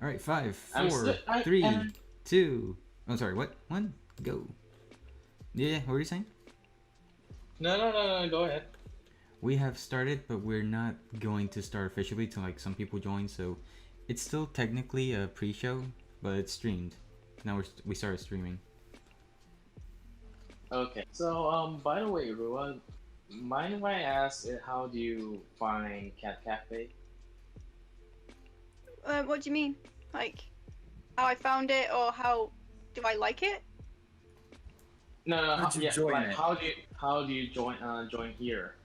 right, five, I'm still. four, I three, am. two. Oh, sorry. What? One. Go. Yeah. What were you saying? No, no, no, no. Go ahead. We have started, but we're not going to start officially till like some people join. So it's still technically a pre-show, but it's streamed. Now we started streaming. Okay. So, by the way, Ruan, mind if I ask how do you find Cat Cafe? What do you mean? Like, how I found it, or how do I like it? No, no. How did you Yeah, join like it? how do you join here?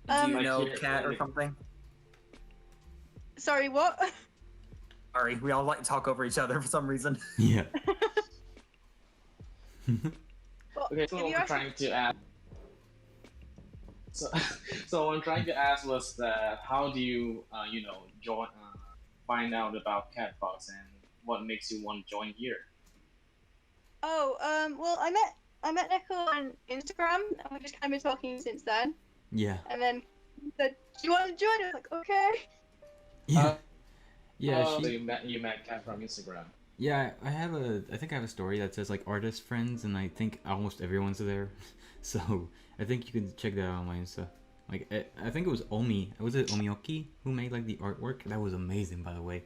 Do you Like know here, Cat or something? Sorry, what? Sorry, we all like to talk over each other for some reason. Yeah. Well, Okay, if so you what I'm ask trying to ask. So, so what I'm trying to ask was that how do you join find out about Catbox and what makes you want to join here? Oh, well, I met Nico on Instagram, and we've just kind of been talking since then. Yeah. And then he said, "Do you want to join?" I was like, "Okay." Yeah. Yeah. So She. you met Cat from Instagram. Yeah. I think I have a story that says like artist friends, and I think almost everyone's there. So I think you can check that out on my Insta. Like I think it was Omi. Was it Omioki who made like the artwork? That was amazing, by the way.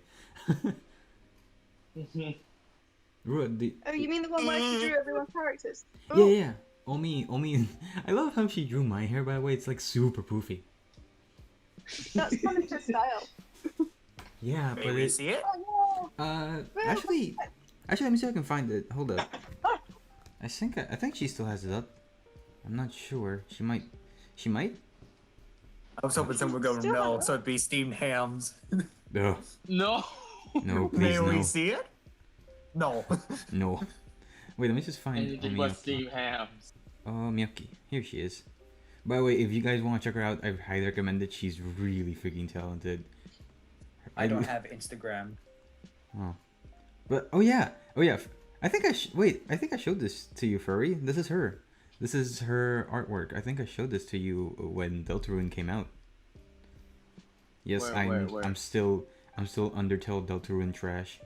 The, Oh, you mean the one where she drew everyone's characters? yeah, Oh, yeah. Omi. I love how she drew my hair. By the way, it's like super poofy. that's kind of her style. Yeah, May but we it. see it? Oh Actually, let me see if I can find it. Hold up. I think she still has it up. I'm not sure. She might. She might. I was hoping someone would go Still no, have it. so it'd be steamed hams. No. No. No, please May no. we see it? No. No. Wait, let me just find Anything but Omiyaki. Steve Hams. Oh, Miyaki. Here she is. By the way, if you guys want to check her out, I highly recommend it. She's really freaking talented. I don't have Instagram. Oh. But oh yeah. I think wait. I think I showed this to you, Furry. This is her. This is her artwork. I think I showed this to you when Deltarune came out. Yes, Where? I'm still Undertale Deltarune trash.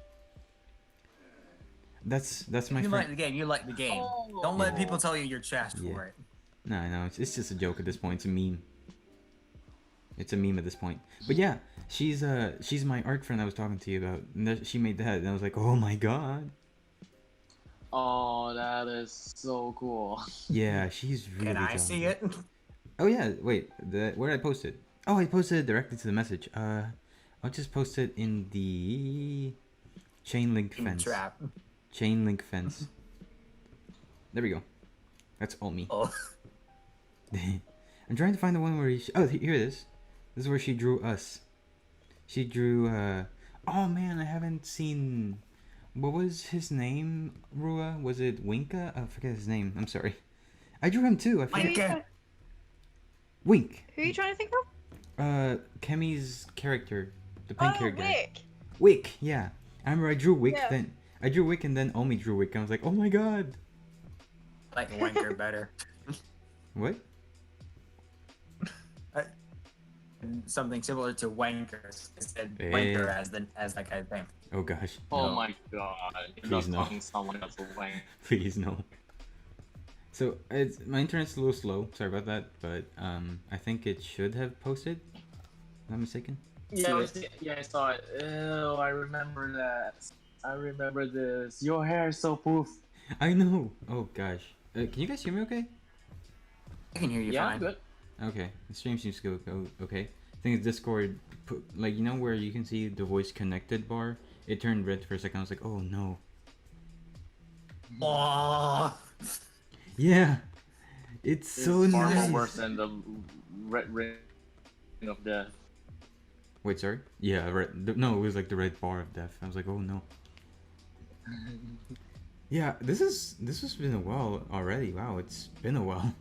That's my You friend. like the game, you like the game. Oh. Don't let people tell you you're trash Yeah. for it. No, it's just a joke at this point. It's a meme. It's a meme at this point. But yeah, she's my art friend I was talking to you about. And she made that, and I was like, oh my god. Oh, that is so cool. Yeah, she's really. Can I see it? Oh yeah, wait. Where did I post it? Oh, I posted it directly to the message. I'll just post it in the chain link In the fence. trap. Chain link fence. There we go. That's all me. Oh. I'm trying to find the one where oh, here it is. This is where she drew us. She drew. Oh man, I haven't seen. What was his name? Rua? Was it Winka? I forget his name. I'm sorry. I drew him too. I Who are, forget. you, Okay. Wink. who are you trying to think of? Kemi's character, the pink hair guy. Wick. Wick. Yeah. I remember I drew Wick. Yeah. Then I drew Wick, and then Omi drew Wick. And I was like, oh my god. I like wanker better. What? Something similar to wankers. I said Eh. wanker as like I think. Oh gosh. Oh No. my god. You're Please not no. talking someone that's a wank. Please no. So my internet's a little slow. Sorry about that, but I think it should have posted. If I'm not mistaken. Yeah, I saw it. Oh, I remember that. I remember this. Your hair is so poof. I know. Oh gosh. Can you guys hear me? Okay. I can hear you Yeah, fine. good. Okay. The stream seems to go okay. I think it's Discord. Like you know where you can see the voice connected bar. It turned red for a second. I was like, oh no. Oh. Yeah. It's so It's far nice. more worse than the red ring of death. Wait, sorry. Yeah, red. No, it was like the red bar of death. I was like, oh no. Yeah, this has been a while already. Wow, it's been a while.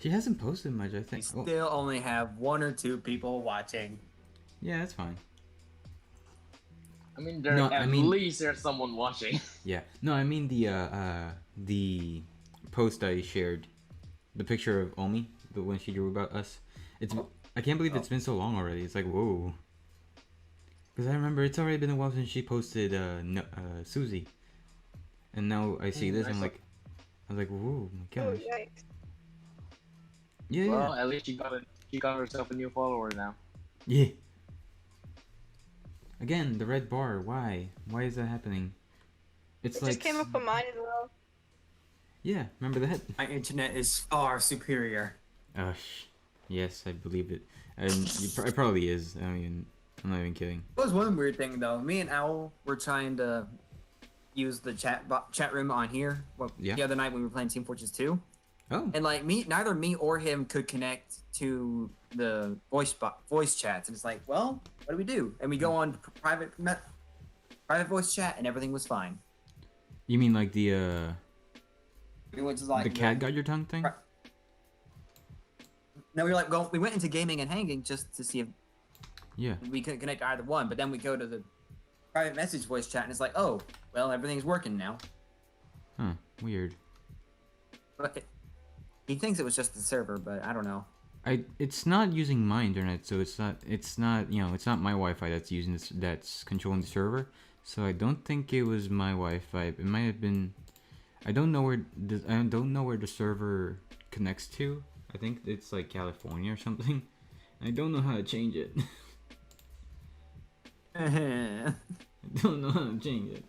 She hasn't posted much, I We think. Oh, still only have 1 or 2 people watching. yeah, that's fine. I mean, No, at I mean- least there's someone watching. Yeah. No, I mean the post I shared, the picture of Omi, the one she drew about us. It's I can't believe it's been so long already. It's like whoa. Because I remember it's already been a while since she posted Susie, and now I see this. I I'm saw- like, I was like, whoa, my Oh, gosh. yikes. Yeah, Well, at least she got herself a new follower now. yeah. Again, the red bar. Why? Why is that happening? It's It like, just came up on mine as well. yeah. Remember that? My internet is far superior. Yes, I believe it. And it probably is. I mean, I'm not even kidding. It was one weird thing though. Me and Owl were trying to use the chat room on here Yeah. the other night when we were playing Team Fortress 2. Oh, And like neither me or him could connect to the voice chats, and it's like, well, what do we do? And we go on private voice chat, and everything was fine. you mean like the We went to like the cat got your tongue thing? Right. No, we were like, we went into gaming and hanging just to see if Yeah. we couldn't connect to either one. But then we go to the private message voice chat, and it's like, oh, well, everything's working now. Huh. Weird. But he thinks it was just the server, but I don't know. It's not using my internet, so it's not it's not my Wi-Fi that's controlling the server. So I don't think it was my Wi-Fi. It might have been. I don't know where the server connects to. I think it's like California or something. I don't know how to change it. I don't know how to change it.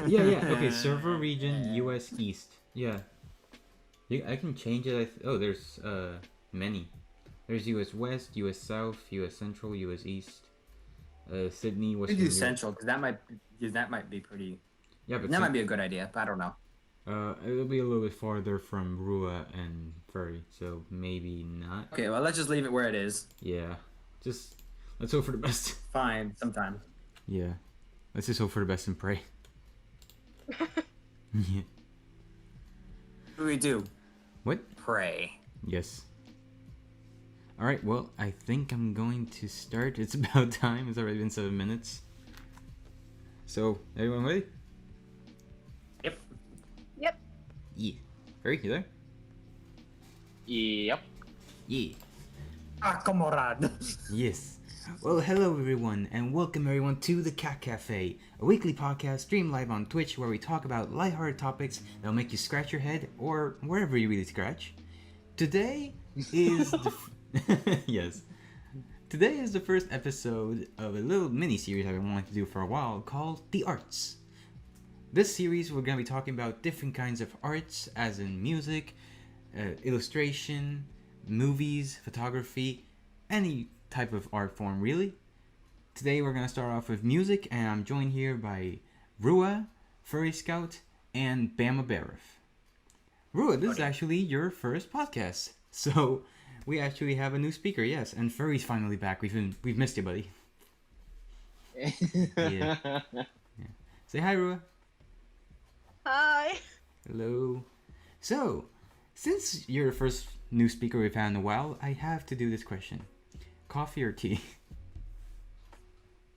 Yeah. Okay, server region US East. Yeah. I can change it. There's many. There's US West, US South, US Central, US East, Sydney, We Western do Europe. Central because that might be pretty. Yeah, but That might be a good idea, but I don't know. it'll be a little bit farther from Rua and Furry, so maybe not. Okay, well, let's just leave it where it is. Yeah, just let's hope for the best. Fine, sometime. Yeah, let's just hope for the best and pray. Yeah. What do we do? What? Pray. Yes. All right. Well, I think I'm going to start. It's about time. It's already been 7 minutes. So, everyone ready? Yep. Yep. Yeah. Furry, you there? Yep. Yeah. Ah, comrade. Yes. Well, hello everyone, and welcome everyone to the Kat Cafe, a weekly podcast streamed live on Twitch where we talk about lighthearted topics that'll make you scratch your head or wherever you really scratch. Today is yes. Today is the first episode of a little mini series I've been wanting to do for a while called The Arts. This series we're going to be talking about different kinds of arts, as in music, illustration, movies, photography, any type of art form really. Today we're going to start off with music, and I'm joined here by Rua, Furry Scout, and Bama Barif. Rua, this is actually your first podcast, so we actually have a new speaker, yes, and Furry's finally back. We've missed you, buddy. Yeah. Say hi, Rua. Hi. Hello. So, since you're the first new speaker we've had in a while, I have to do this question. Coffee or tea?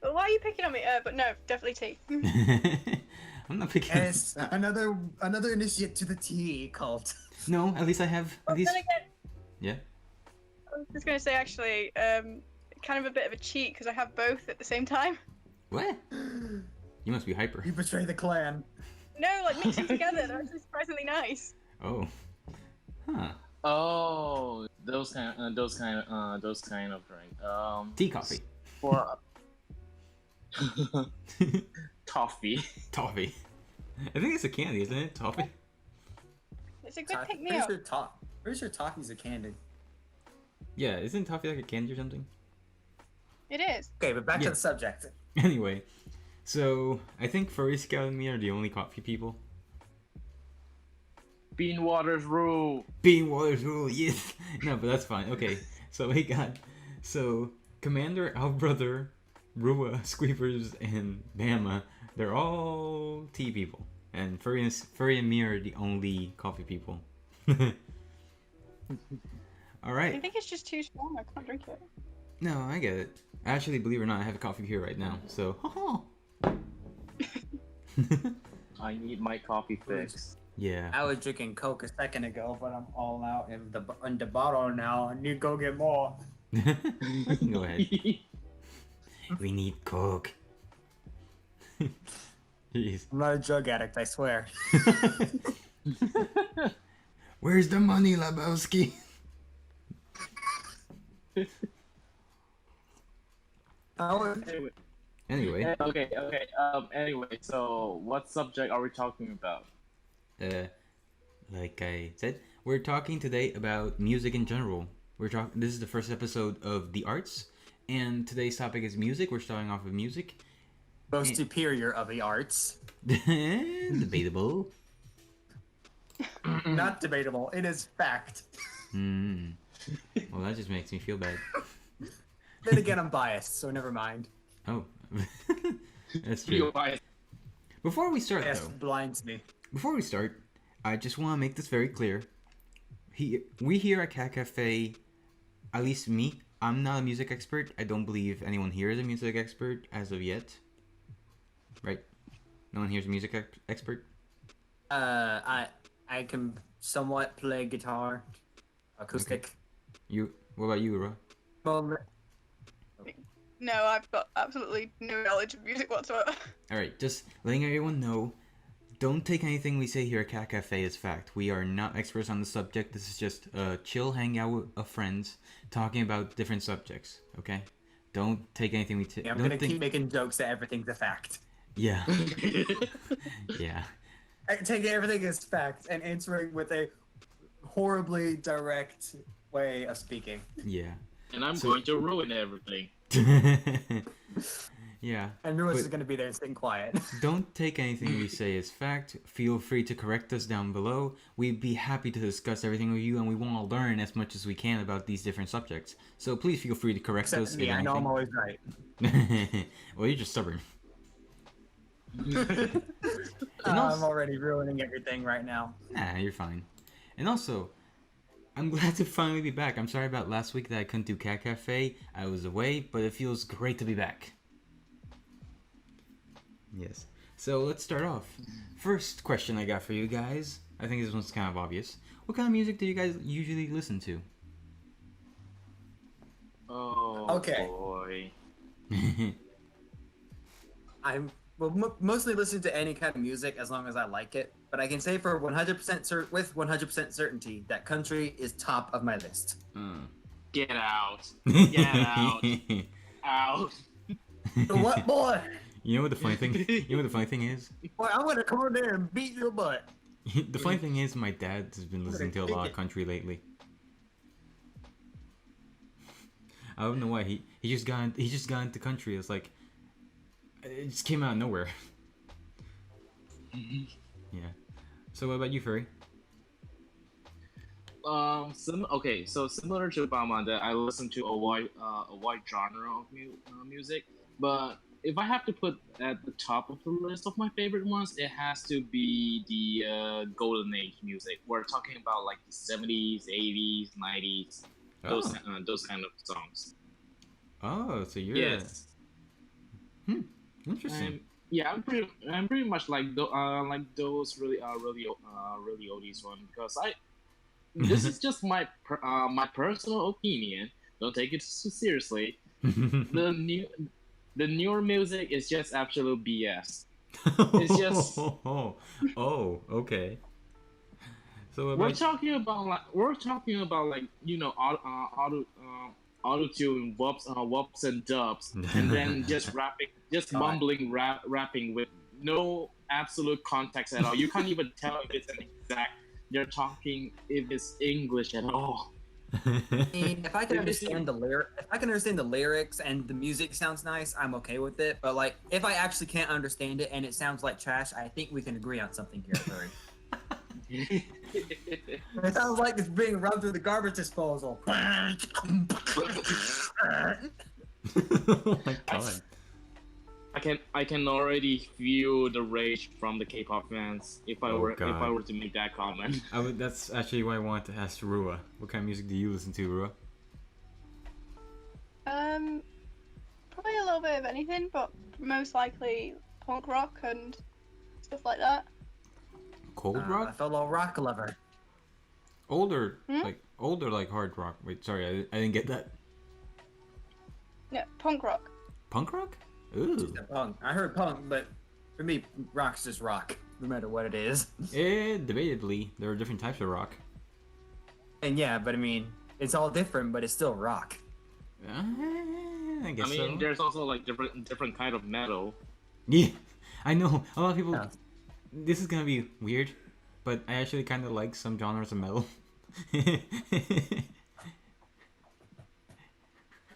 Well, why are you picking on me? But no, definitely tea. I'm not picking. Yes, another initiate to the tea cult. No, at least I have. At Well, least. then again, Yeah. I was just going to say actually, kind of a bit of a cheat because I have both at the same time. What? You must be hyper. You betray the clan. No, like mixing together, they're actually surprisingly nice. Oh. Huh. Oh, those kind of drink. Tea coffee. For toffee. Toffee. I think it's a candy, isn't it? Toffee. It's a good pick me up. Pretty sure toffee's a candy. Yeah, isn't toffee like a candy or something? It is. Okay, but back Yeah. to the subject. Anyway, so I think Furry Scout and me are the only coffee people. Bean waters rule. Bean Waters rule, yes. No, but that's fine. Okay, so we got Commander, our brother, Rua, Squeepers, and Bama. They're all tea people, and Furry and me are the only coffee people. All I right. think it's just too strong. I can't drink it. No, I get it. Actually, believe it or not, I have a coffee here right now. So, I need my coffee fix. yeah. I was drinking Coke a second ago, but I'm all out in the bottle now. I need to go get more. Go ahead. We need coke. Jeez. I'm not a drug addict, I swear. Where's the money, Lebowski? Anyway, Anyway, okay. Anyway, so what subject are we talking about? like I said, we're talking today about music in general. This is the first episode of The Arts, and today's topic is music. We're starting off with music. Most superior of the arts. Debatable. Not debatable. It is fact. Well, that just makes me feel bad. Then again, I'm biased, so never mind. Oh, that's You're true. biased. Before we start, Bias though, blinds me. before we start, I just want to make this very clear. We here at Kat Cafe, at least me, I'm not a music expert. I don't believe anyone here is a music expert as of yet. Right? No one here is a music expert? I can somewhat play guitar, acoustic. What about you, Ra? Well, No, I've got absolutely no knowledge of music whatsoever. Alright, just letting everyone know, don't take anything we say here at Kat Cafe as fact. We are not experts on the subject. This is just a chill hangout of friends talking about different subjects, okay? Don't take anything we say. I'm gonna keep making jokes that everything's a fact. Yeah. Yeah. I take everything as fact and answering with a horribly direct way of speaking. Yeah. And I'm going to ruin everything. Yeah. And Lewis But- is gonna be there sitting quiet. Don't take anything we say as fact. Feel free to correct us down below. We'd be happy to discuss everything with you, and we want to learn as much as we can about these different subjects. So please feel free to correct Except us. me, if I know I'm anything. always right. Well, you're just stubborn. I'm also- already ruining everything right now. Nah, you're fine. And also, I'm glad to finally be back. I'm sorry about last week that I couldn't do Cat Cafe. I was away, but it feels great to be back. Yes. So let's start off. First question I got for you guys. I think this one's kind of obvious. What kind of music do you guys usually listen to? Oh Okay. boy. I'm mostly listening to any kind of music as long as I like it. But I can say for 100% with 100% certainty that country is top of my list. Get out. Get out. Out. What, boy? You know what the funny thing? You know what the funny thing is? Boy, I'm gonna come in there and beat your butt. The funny thing is, my dad has been listening to a lot of country lately. I don't know why he just got into country. It's like it just came out of nowhere. Yeah. So what about you, Furry? Okay, so similar to Bamanda, I listen to a wide genre of music, but if I have to put at the top of the list of my favorite ones, it has to be the golden age music. We're talking about like the 70s, 80s, 90s, those kind of songs. Oh, so you're Yes. interesting. Yeah, I'm pretty much like those really oldies one because this is just my personal opinion. Don't take it too seriously. The newer music is just absolute BS. It's just oh, okay. So what we're about talking about like you know auto tune whops and dubs and then just mumbling rapping with no absolute context at all. You can't even tell if it's an exact. They're talking if it's English at all. I mean, if I can understand the lyrics and the music sounds nice, I'm okay with it. But like, if I actually can't understand it and it sounds like trash, I think we can agree on something here, Furry. It sounds like it's being run through the garbage disposal. oh my god. I can already feel the rage from the K-pop fans if I were to make that comment. That's actually why I wanted to ask Rua. What kind of music do you listen to, Rua? Probably a little bit of anything, but most likely punk rock and stuff like that. Cold A rock? fellow rock lover. Older like hard rock. Wait, sorry, I didn't get that. No, punk rock. Punk rock? Just Ooh. a punk. I heard punk, but for me, rock's just rock, no matter what it is. Debatably, there are different types of rock. And yeah, but I mean, it's all different, but it's still rock. I guess I mean, so. there's also like different kind of metal. Yeah, I know. A lot of people. Yeah. This is gonna be weird, but I actually kind of like some genres of metal. I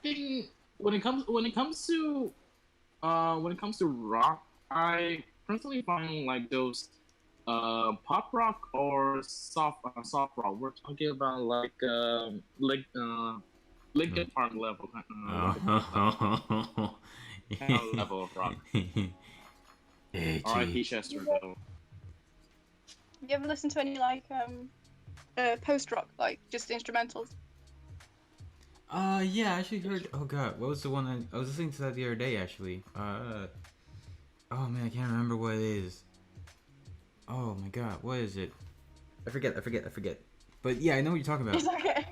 think when it comes to rock, I personally find like those pop rock or soft rock. We're talking about Linkin Park level kind of level of rock. R.I.P. Edgy. Chester though. You ever listen to any like post rock, like just instrumentals? Yeah, I actually heard. Oh god, what was the one I was listening to that the other day? Actually, oh man, I can't remember what it is. Oh my god, what is it? I forget. But yeah, I know what you're talking about. It's okay.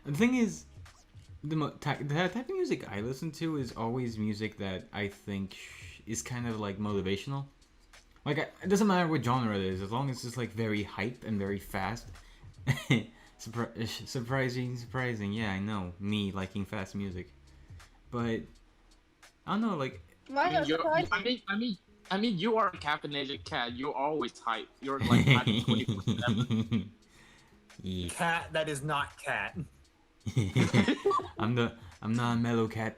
The thing is, the type of music I listen to is always music that I think is kind of like motivational. Like, it doesn't matter what genre it is, as long as it's like very hype and very fast. Surprising. Yeah, I know, me liking fast music, but I don't know. Like, Why not surprising? I mean, you are a caffeinated cat. You're always hype. You're like hype 24/7. yeah. Cat that is not cat. I'm not a mellow cat.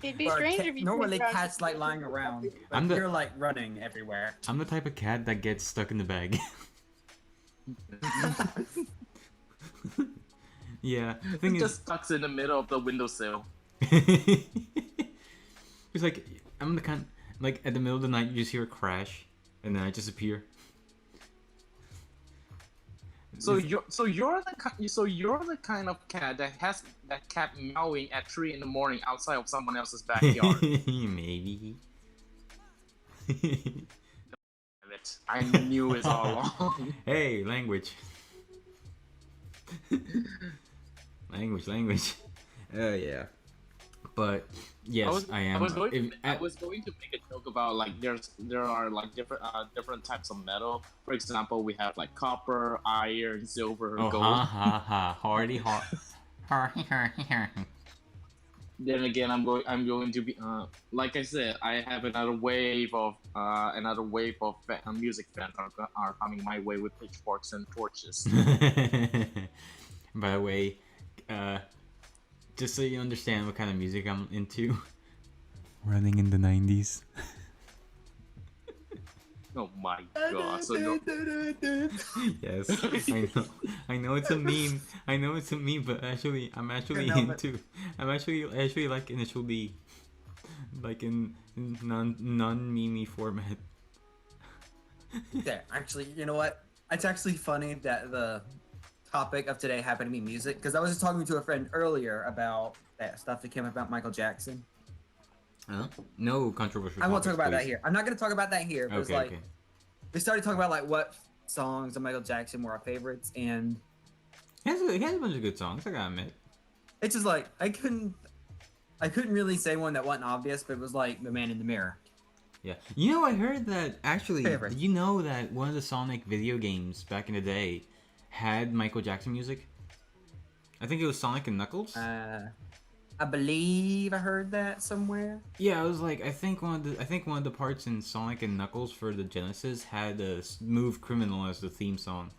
It'd be Or strange if you normally turned around cats like lying around, but I'm the- you're like running everywhere. I'm the type of cat that gets stuck in the bag. Yeah, the thing It is, just stuck in the middle of the windowsill. it's like I'm the kind like at the middle of the night you just hear a crash, and then I just appear. So you're the kind of cat that has that cat meowing at 3 in the morning outside of someone else's backyard. Maybe. Damn it. I knew it all along. Hey, language. language. Yeah. But yes, I am. I was going if- to make a joke about like there are like different types of metal. For example, we have like copper, iron, silver, oh, gold. hardy. Then again, I'm going to be like I said, I have another wave of music fans are coming my way with pitchforks and torches. By the way, just so you understand what kind of music I'm into. Running in the 90s. Oh my god! So you're, Yes, I know it's a meme. But actually, I'm actually No, but- into. I'm actually like Initial D, like in non-meme format. There, actually, you know what? It's actually funny that the topic of today happened to be music, because I was just talking to a friend earlier about that stuff that came up about Michael Jackson. Huh? No controversial. I won't talk topics, about that please. here. I'm not going to talk about that here, but it's Okay, like, okay. they started talking about like what songs of Michael Jackson were our favorites, and He has a bunch of good songs. I gotta admit. it's just like I couldn't really say one that wasn't obvious, but it was like The Man in the Mirror. Yeah. You know, I heard that actually. Favorite. Did you know that one of the Sonic video games back in the day had Michael Jackson music? I think it was Sonic and Knuckles. I believe I heard that somewhere. Yeah, it was like I think one of the parts in Sonic and Knuckles for the Genesis had a Smooth Criminal as the theme song.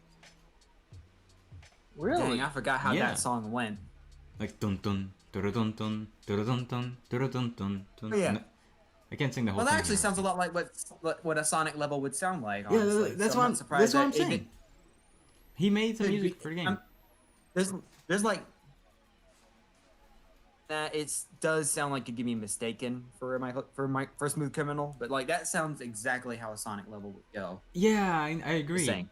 Dang, I forgot how Yeah. that song went. Like dun dun dun dun dun dun dun dun dun dun dun. Oh, yeah. I can't sing the whole Well, that thing. actually here. sounds a lot like what a Sonic level would sound like. Yeah, Honestly. that's So what I'm not surprised that's what I'm that it saying. did- He made some Could music be- for the game. There's like that. It does sound like it could be mistaken for for Smooth Criminal, but like that sounds exactly how a Sonic level would go. Yeah, I agree. Saying.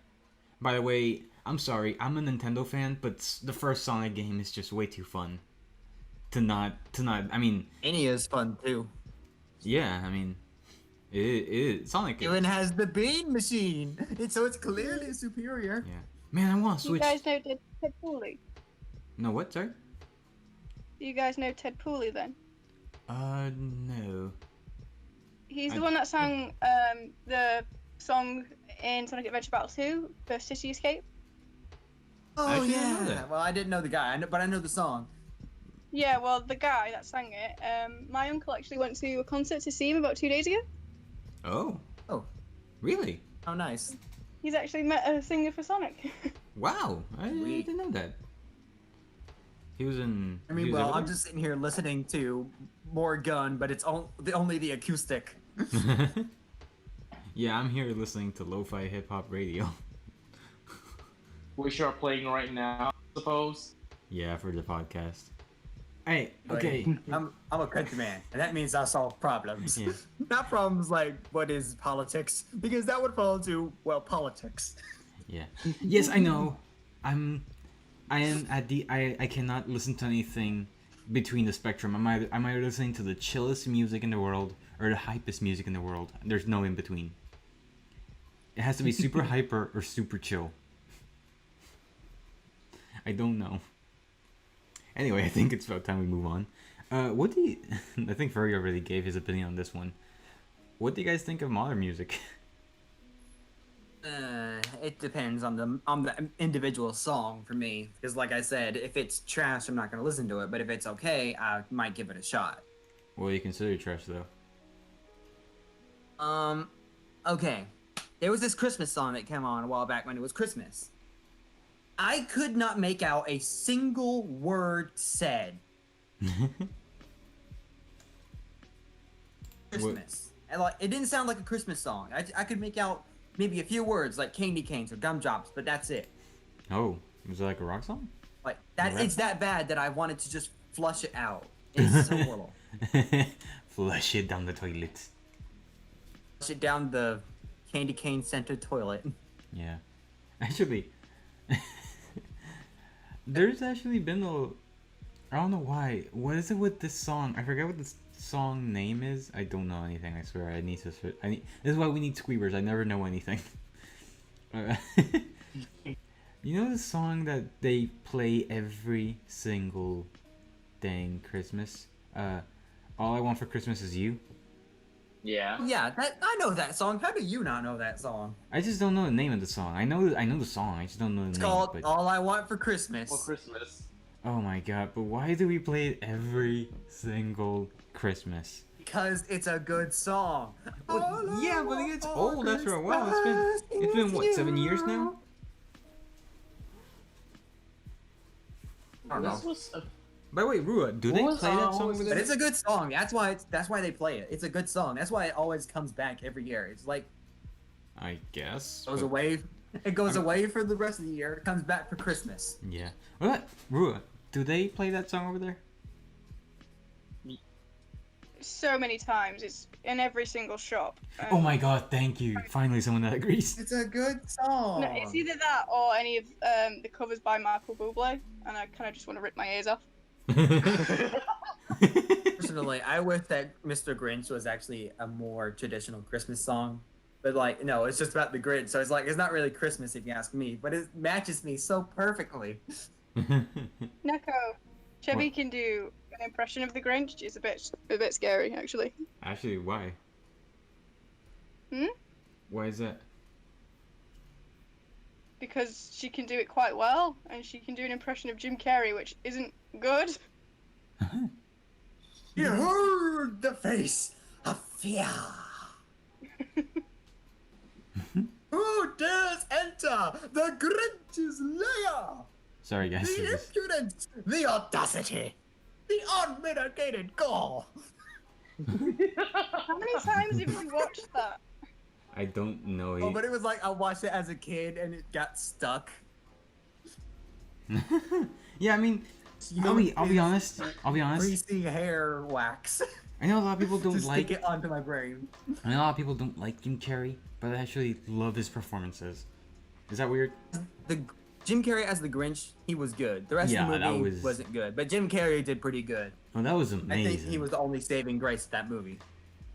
By the way, I'm sorry, I'm a Nintendo fan, but the first Sonic game is just way too fun. To not. I mean, Any is fun too. yeah, I mean, it Sonic. Even has the bean machine, so it's clearly superior. Yeah, man, I want to You switch. guys know Ted Pooley? No, what? Sorry. Do you guys know Ted Pooley then? No. He's I- the one that sang the song in Sonic Adventure Battle 2, the City Escape. Oh Actually, I know yeah. that. Well, I didn't know the guy, but I know the song. Yeah, well, the guy that sang it, my uncle actually went to a concert to see him about 2 days ago. Oh. Oh. Really? Oh, nice. He's actually met a singer for Sonic. Wow. I Sweet. didn't know that. He was in. I mean, he was well, over I'm just sitting here listening to more gun, but it's only the acoustic. there? Yeah, I'm here listening to lo-fi hip-hop radio. Which are playing right now, I suppose. Yeah, for the podcast. Hey, Like, okay. I'm a country man, and that means I solve problems. Yeah. Not problems like what is politics, because that would fall into, well, politics. Yeah. Yes, I know. I am at the. I cannot listen to anything between the spectrum. I'm either listening to the chillest music in the world or the hypest music in the world. There's no in between. It has to be super hyper or super chill. I don't know. Anyway, I think it's about time we move on. What do you... I think Furry already gave his opinion on this one. What do you guys think of modern music? It depends on the individual song for me, because like I said, if it's trash, I'm not gonna listen to it. But if it's okay, I might give it a shot. What do you consider trash, though? Okay. There was this Christmas song that came on a while back when it was Christmas. I could not make out a single word said. Christmas. And like, it didn't sound like a Christmas song. I could make out maybe a few words like candy canes or gumdrops, but that's it. Oh, was it like a rock song? Like that, Alright. it's that bad that I wanted to just flush it out. It's so horrible. Flush it down the toilet. Flush it down the candy cane scented toilet. Yeah. Actually, there's actually been I don't know why. What is it with this song? I forget what this song name is. I don't know anything. I swear. I need to. This is why we need squeebers. I never know anything. You know the song that they play every single dang Christmas? All I Want for Christmas Is You. Yeah. Yeah, that I know that song. How do you not know that song? I just don't know the name of the song. I know the song. I just don't know the It's name. called But... All I Want for Christmas. For Christmas. Oh my god! But why do we play it every single Christmas? Because it's a good song. Well, yeah, but it gets old after a while. It's been what, 7 years now? I don't know. This was a By the way, Rua, do they What was- play that what song was over But there? it's a good song. That's why they play it. It's a good song. That's why it always comes back every year. It's like I guess. goes but- away. It goes away for the rest of the year. It comes back for Christmas. Yeah. What? Rua, do they play that song over there? So many times. It's in every single shop. Oh my god! Thank you. Finally, someone that agrees. It's a good song. No, it's either that or any of the covers by Michael Bublé, and I kind of just want to rip my ears off. Personally, I wish that Mr. Grinch was actually a more traditional Christmas song. But like, no, it's just about the Grinch. So it's like, it's not really Christmas if you ask me, but it matches me so perfectly. Neko, Chevy What? can do an impression of the Grinch. It's a bit scary, actually. Actually, why? Hmm? Why is that? Because she can do it quite well, and she can do an impression of Jim Carrey, which isn't good. You heard the face of fear. Who dares enter the Grinch's lair? Sorry, guys. The impudence, the audacity, the unmitigated gall. How many times have you watched that? I don't know. Oh, but it was like I watched it as a kid and it got stuck. Yeah, I mean, I'll be honest. I'll be honest. Greasy hair wax. I know a lot of people to don't like. stick it onto my brain. I know a lot of people don't like Jim Carrey, but I actually love his performances. Is that weird? The Jim Carrey as the Grinch, he was good. The rest Yeah, of the that movie was- wasn't good, but Jim Carrey did pretty good. Oh, that was I amazing. think he was the only saving grace of that movie.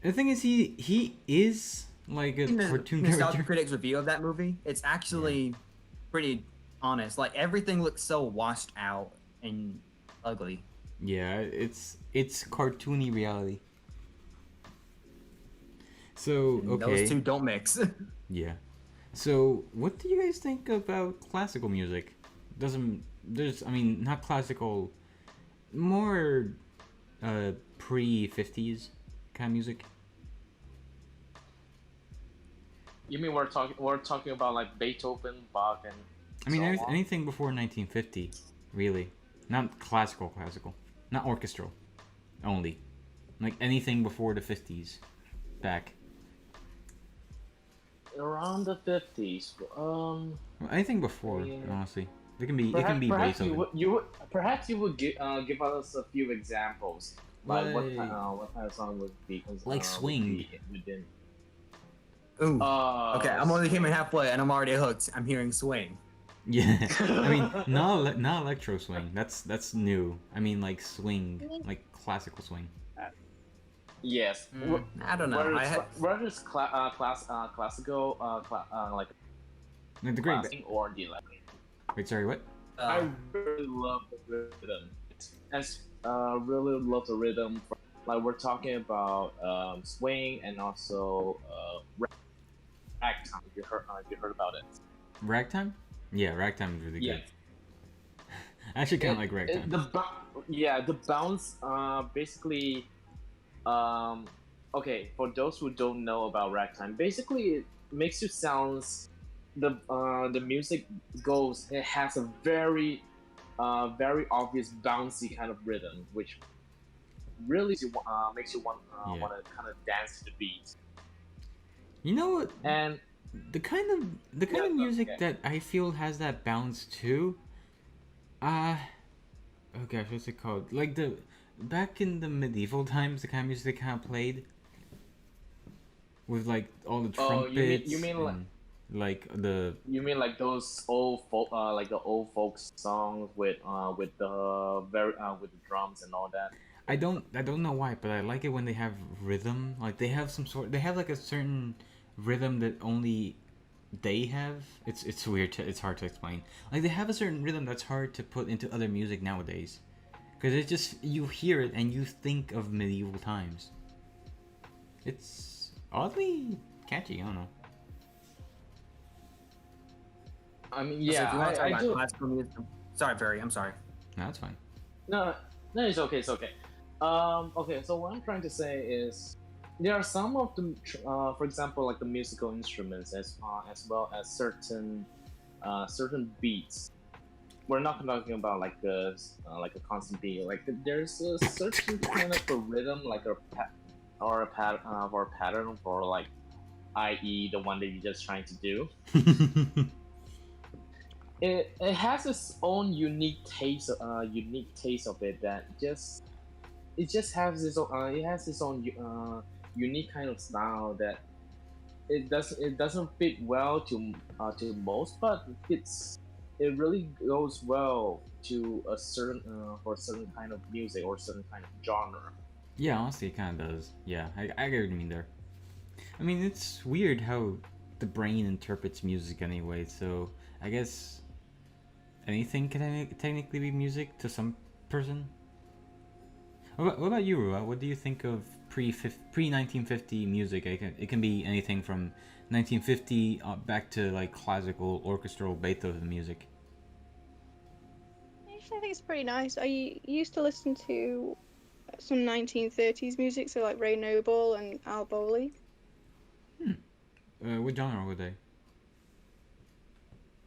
The thing is, he is like a In the cartoon Nostalgia character. Critics review of that movie, it's actually pretty honest. Like everything looks so washed out and ugly. Yeah, it's cartoony reality. So And those okay, two don't mix. yeah. So what do you guys think about classical music? Doesn't there's I mean not classical, more pre 50s kind of music. You mean we're talking about like Beethoven, Bach, and I mean so on? anything before 1950, really. Not classical, not orchestral, only. Like anything before the 50s, back. Around the 50s. Well, anything before, Yeah. honestly. It can be Perhaps you Beethoven. would give us a few examples, like Like what kind of song would be like would swing. be within. Ooh. Okay, I'm only came in Swing. halfway and I'm already hooked. I'm hearing swing. Yeah. I mean, not electro swing. That's new. I mean like swing, like classical swing. Yes. I don't know. Whether it's classical, like Like the great. classic or the electric. Wait, sorry, what? I really love the rhythm. Really love the rhythm. Like we're talking about swing and also ragtime. If you heard about it. Ragtime? Yeah, ragtime is really Yeah. good. I actually kind of like ragtime. The bounce. Basically, okay. For those who don't know about ragtime, basically it makes you sounds. The music goes. It has a very obvious bouncy kind of rhythm, which really makes you want Yeah. want to kind of dance to the beat. You know what? And The kind of music okay. that I feel has that bounce too. Oh gosh, what's it called? Like the back in the medieval times, the kind of music they kind of played with like all the Oh, trumpets. you mean and, like the you mean like those old folk, like the old folk songs with the drums and all that. I don't know why, but I like it when they have rhythm. Like they have like a certain rhythm that only they have. It's weird. It's hard to explain. Like they have a certain rhythm that's hard to put into other music nowadays, because it's just you hear it and you think of medieval times. It's oddly catchy. I don't know. I mean, So yeah, if you want to talk I about do. classical music, sorry, Perry. I'm sorry. No, that's fine. No, no, it's okay. It's okay. Okay. So what I'm trying to say is there are some of the, for example, like the musical instruments as well as certain beats. We're not talking about like a constant beat. Like there's a certain kind of a rhythm, like or a pattern for like, i.e., the one that you're just trying to do. It has its own unique taste of it that just has its own unique kind of style that it doesn't fit well to most, but it really goes well to a certain for a certain kind of music or certain kind of genre. Yeah, honestly, it kind of does. Yeah, I get what you mean there. I mean, it's weird how the brain interprets music anyway. So I guess anything can technically be music to some person. What about you, Rua? What do you think of pre 1950 music? It can be anything from 1950 back to like classical orchestral Beethoven music. Actually, I think it's pretty nice. I used to listen to some 1930s music, so like Ray Noble and Al Bowley. What genre were they?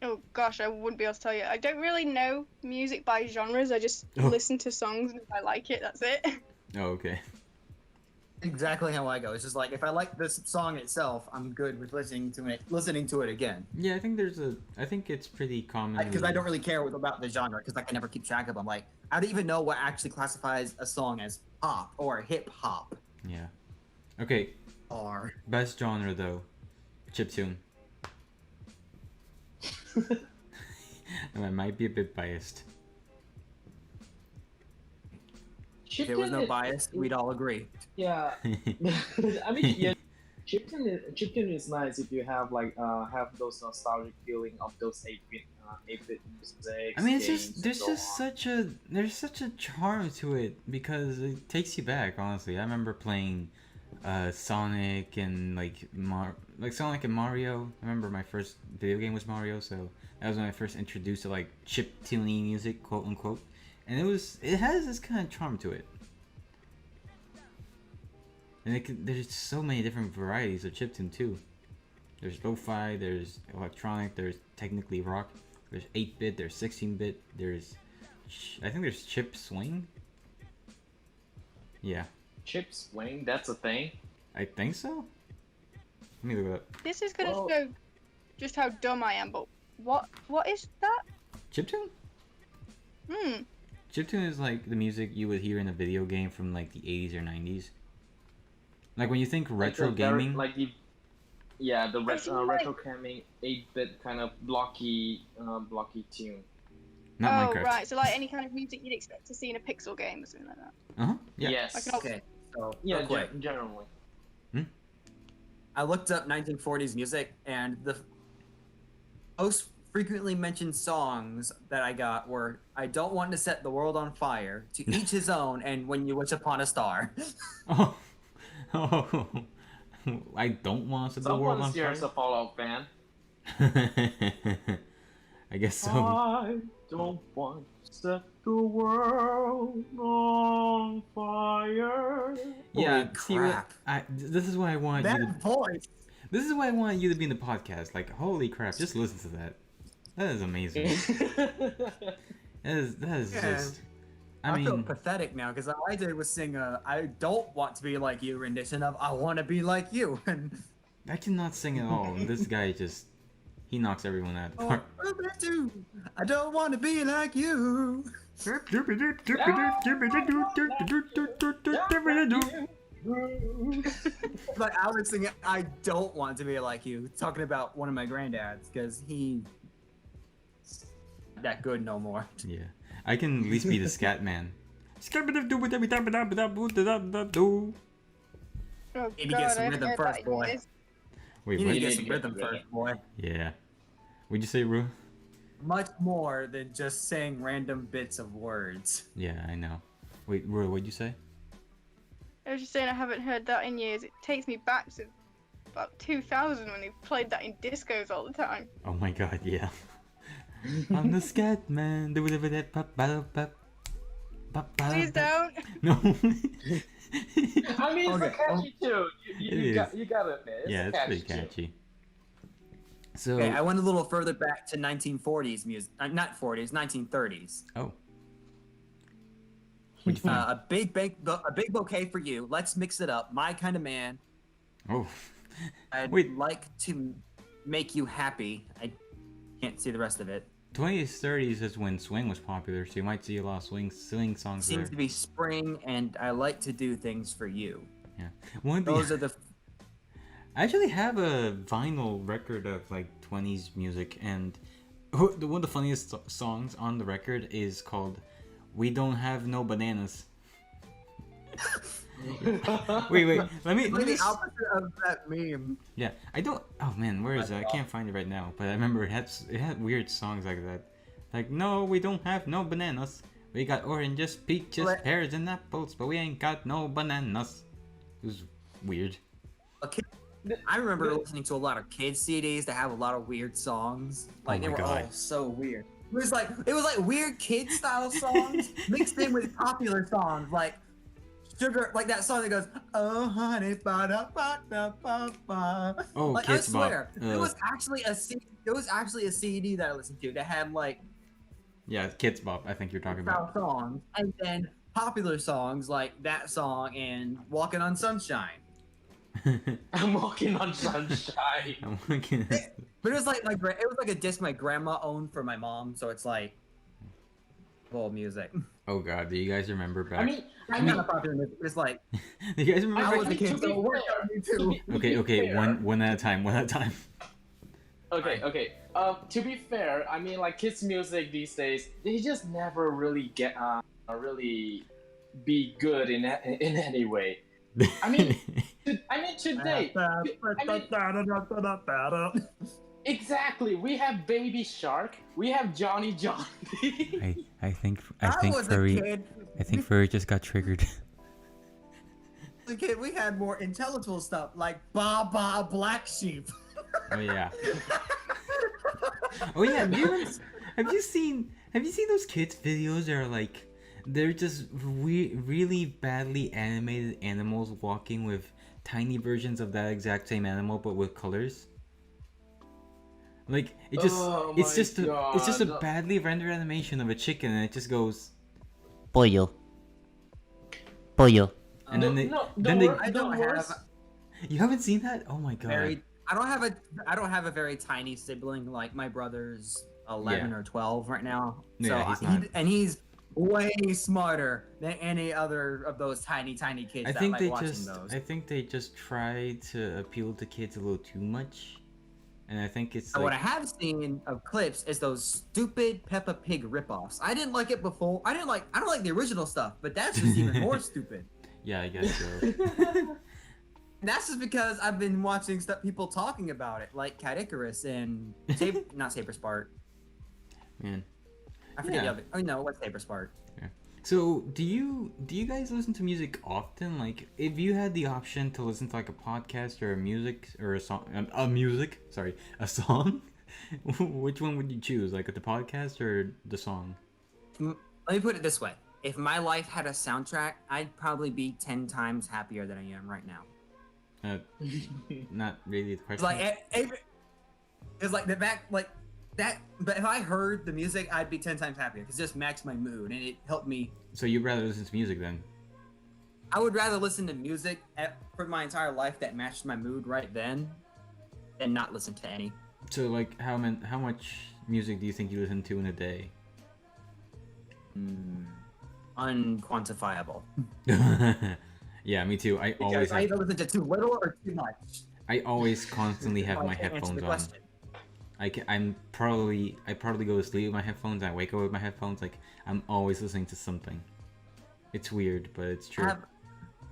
Oh gosh, I wouldn't be able to tell you. I don't really know music by genres. I just Oh. listen to songs, and if I like it, that's it. Oh, okay. Exactly how I go. It's just like if I like this song itself, I'm good with listening to it again. Yeah, I think it's pretty common. Because I don't really care about the genre because I can never keep track of them. Like I don't even know what actually classifies a song as pop or hip hop Yeah. Okay, or best genre though, chiptune. And I might be a bit biased. if there was no bias, we'd all agree. Yeah. I mean, yeah. Chiptune is nice if you have like have those nostalgic feeling of those 8-bit music. I mean, it's games, just and there's so just on. such a charm to it because it takes you back. Honestly, I remember playing Sonic and like Sonic and Mario. I remember my first video game was Mario, so that was when I first introduced to like chip tuning music, quote unquote. And it has this kind of charm to it. And there's so many different varieties of chiptune too. There's lo-fi, there's electronic, there's technically rock, there's 8-bit, there's 16-bit, I think there's chip swing. Yeah, Chip swing, that's a thing. I think so. Let me look it up. This is gonna Well- show just how dumb I am. But what is that? Chiptune? Chiptune is like the music you would hear in a video game from like the 80s or 90s. Like when you think retro Like the very- gaming, like the yeah, the Isn't retro gaming 8-bit kind of blocky tune. not Oh Minecraft. right, so like any kind of music you'd expect to see in a Pixel game or something like that. Yeah. Yes. Like an Okay, so Yeah, real quick, generally. I looked up 1940s music, and the most frequently mentioned songs that I got were "I Don't Want to Set the World on Fire," "To Each His Own," and "When You Wish Upon a Star." Oh. Oh. I don't want to set the world on Someone's here is a fire. Fallout fan. I guess so. I don't want to set the world on fire. Yeah, Holy see, crap. this is why I want you to. That voice. This is why I want you to be in the podcast. Like, holy crap! Just listen to that. That is amazing. That is Yeah. just. I feel mean, pathetic now because all I did was sing a "I don't want to be like you" rendition of "I Want to Be Like You," and I cannot sing at all. And this guy just. He knocks everyone out of the oh, park. I don't want to be like you. Like I was singing "I don't want to be like you," talking about one of my granddads because he that good no more. Yeah. I can at least be the scat man. Oh Maybe god, get some I haven't rhythm heard first, that in boy. years. Wait, You need what? to get need some to get rhythm rhythm. first, boy. Yeah. What'd you say, Ru? Much more than just saying random bits of words. Yeah, I know. Wait, Ru, what'd you say? I was just saying I haven't heard that in years. It takes me back to about 2000 when they played that in discos all the time. Oh my god, yeah. I'm the scat man. Please don't. No. I mean, it's Okay, a catchy tune. It You gotta admit, it's Yeah, a it's pretty tune. catchy. So, Okay, I went a little further back to 1940s music, not 40s, 1930s. oh. What'd you find? A big bouquet for you. Let's mix it up. My kind of man. Oh. I'd Wait. like to make you happy. I can't see the rest of it. 20s, 30s is when swing was popular, so you might see a lot of swing songs there. Seems to be spring, and I like to do things for you. Yeah. One of the, Those are the. I actually have a vinyl record of like 20s music, and one of the funniest songs on the record is called "We Don't Have No Bananas." wait, let me the just... opposite of that meme. Yeah, I don't. Oh man, where is it? I can't find it right now. But I remember it had weird songs like that. Like, no, we don't have no bananas. We got oranges, peaches, Let- pears, and apples, but we ain't got no bananas. It was weird. Okay. I remember listening to a lot of kids CDs that have a lot of weird songs. Like my they were God. all so weird. It was like weird kid style songs mixed in with popular songs like Sugar, like that song that goes, "Oh honey, ba da ba da ba ba." Oh, Like Kids I Bop. swear, it was actually a CD that I listened to that had like Yeah, Kids Bop. I think you're talking style about. songs and then popular songs like that song and "Walking on Sunshine." I'm walking on sunshine. I'm looking at... But it was like it was like a disc my grandma owned for my mom, so it's like old music. Oh god, do you guys remember back? I mean, Kind of popular music. It's like do you guys remember? I was a mean, kid, to so be it worked fair- on me to too. be Okay, fair- one at a time. Okay. To be fair, I mean, like kids' music these days, they just never really get really be good in any way. I mean, today. Exactly. We have Baby Shark. We have Johnny Johnny. I think was a kid. Furry just got triggered. As a kid, we had more intellectual stuff like Ba Ba Black Sheep. Oh yeah. Oh yeah. Have you seen those kids videos that are like they're just really badly animated animals walking with tiny versions of that exact same animal but with colors? Like it just Oh it's my just a God. badly rendered animation of a chicken and it just goes Pollo. Pollo. and then they no, then the they wor- I the don't worst. have you haven't seen that? Oh my god. I don't have a very tiny sibling like my brother's 11 Yeah. or 12 right now. Yeah, So he's not. he's way smarter than any other of those tiny kids I that think like they watching just those. I think they just try to appeal to kids a little too much. And I think it's So what I like have seen of clips is those stupid Peppa Pig ripoffs. I didn't like it before. I don't like the original stuff, but that's just even more stupid. yeah, I guess so. And that's just because I've been watching people talking about it, like Cat Icarus and not Saber Spart. Man. I forget the Yeah. other. Oh no, what's Saber Spart? So, do you guys listen to music often? Like, if you had the option to listen to like a podcast or a music or a song, a song, which one would you choose? Like the podcast or the song? Let me put it this way: if my life had a soundtrack, I'd probably be 10 times happier than I am right now. Not really the It's question. like it's like the back like that. But if I heard the music, I'd be 10 times happier because it just matched my mood and it helped me. So you'd rather listen to music then? I would rather listen to music for my entire life that matched my mood right then, than not listen to any. So like, how much music do you think you listen to in a day? Unquantifiable. Yeah, me too. I Because always I have, either listen to too little or too much. I always constantly have So I my can't answer headphones the on. question. I probably go to sleep with my headphones. I wake up with my headphones. Like I'm always listening to something. It's weird, but it's true.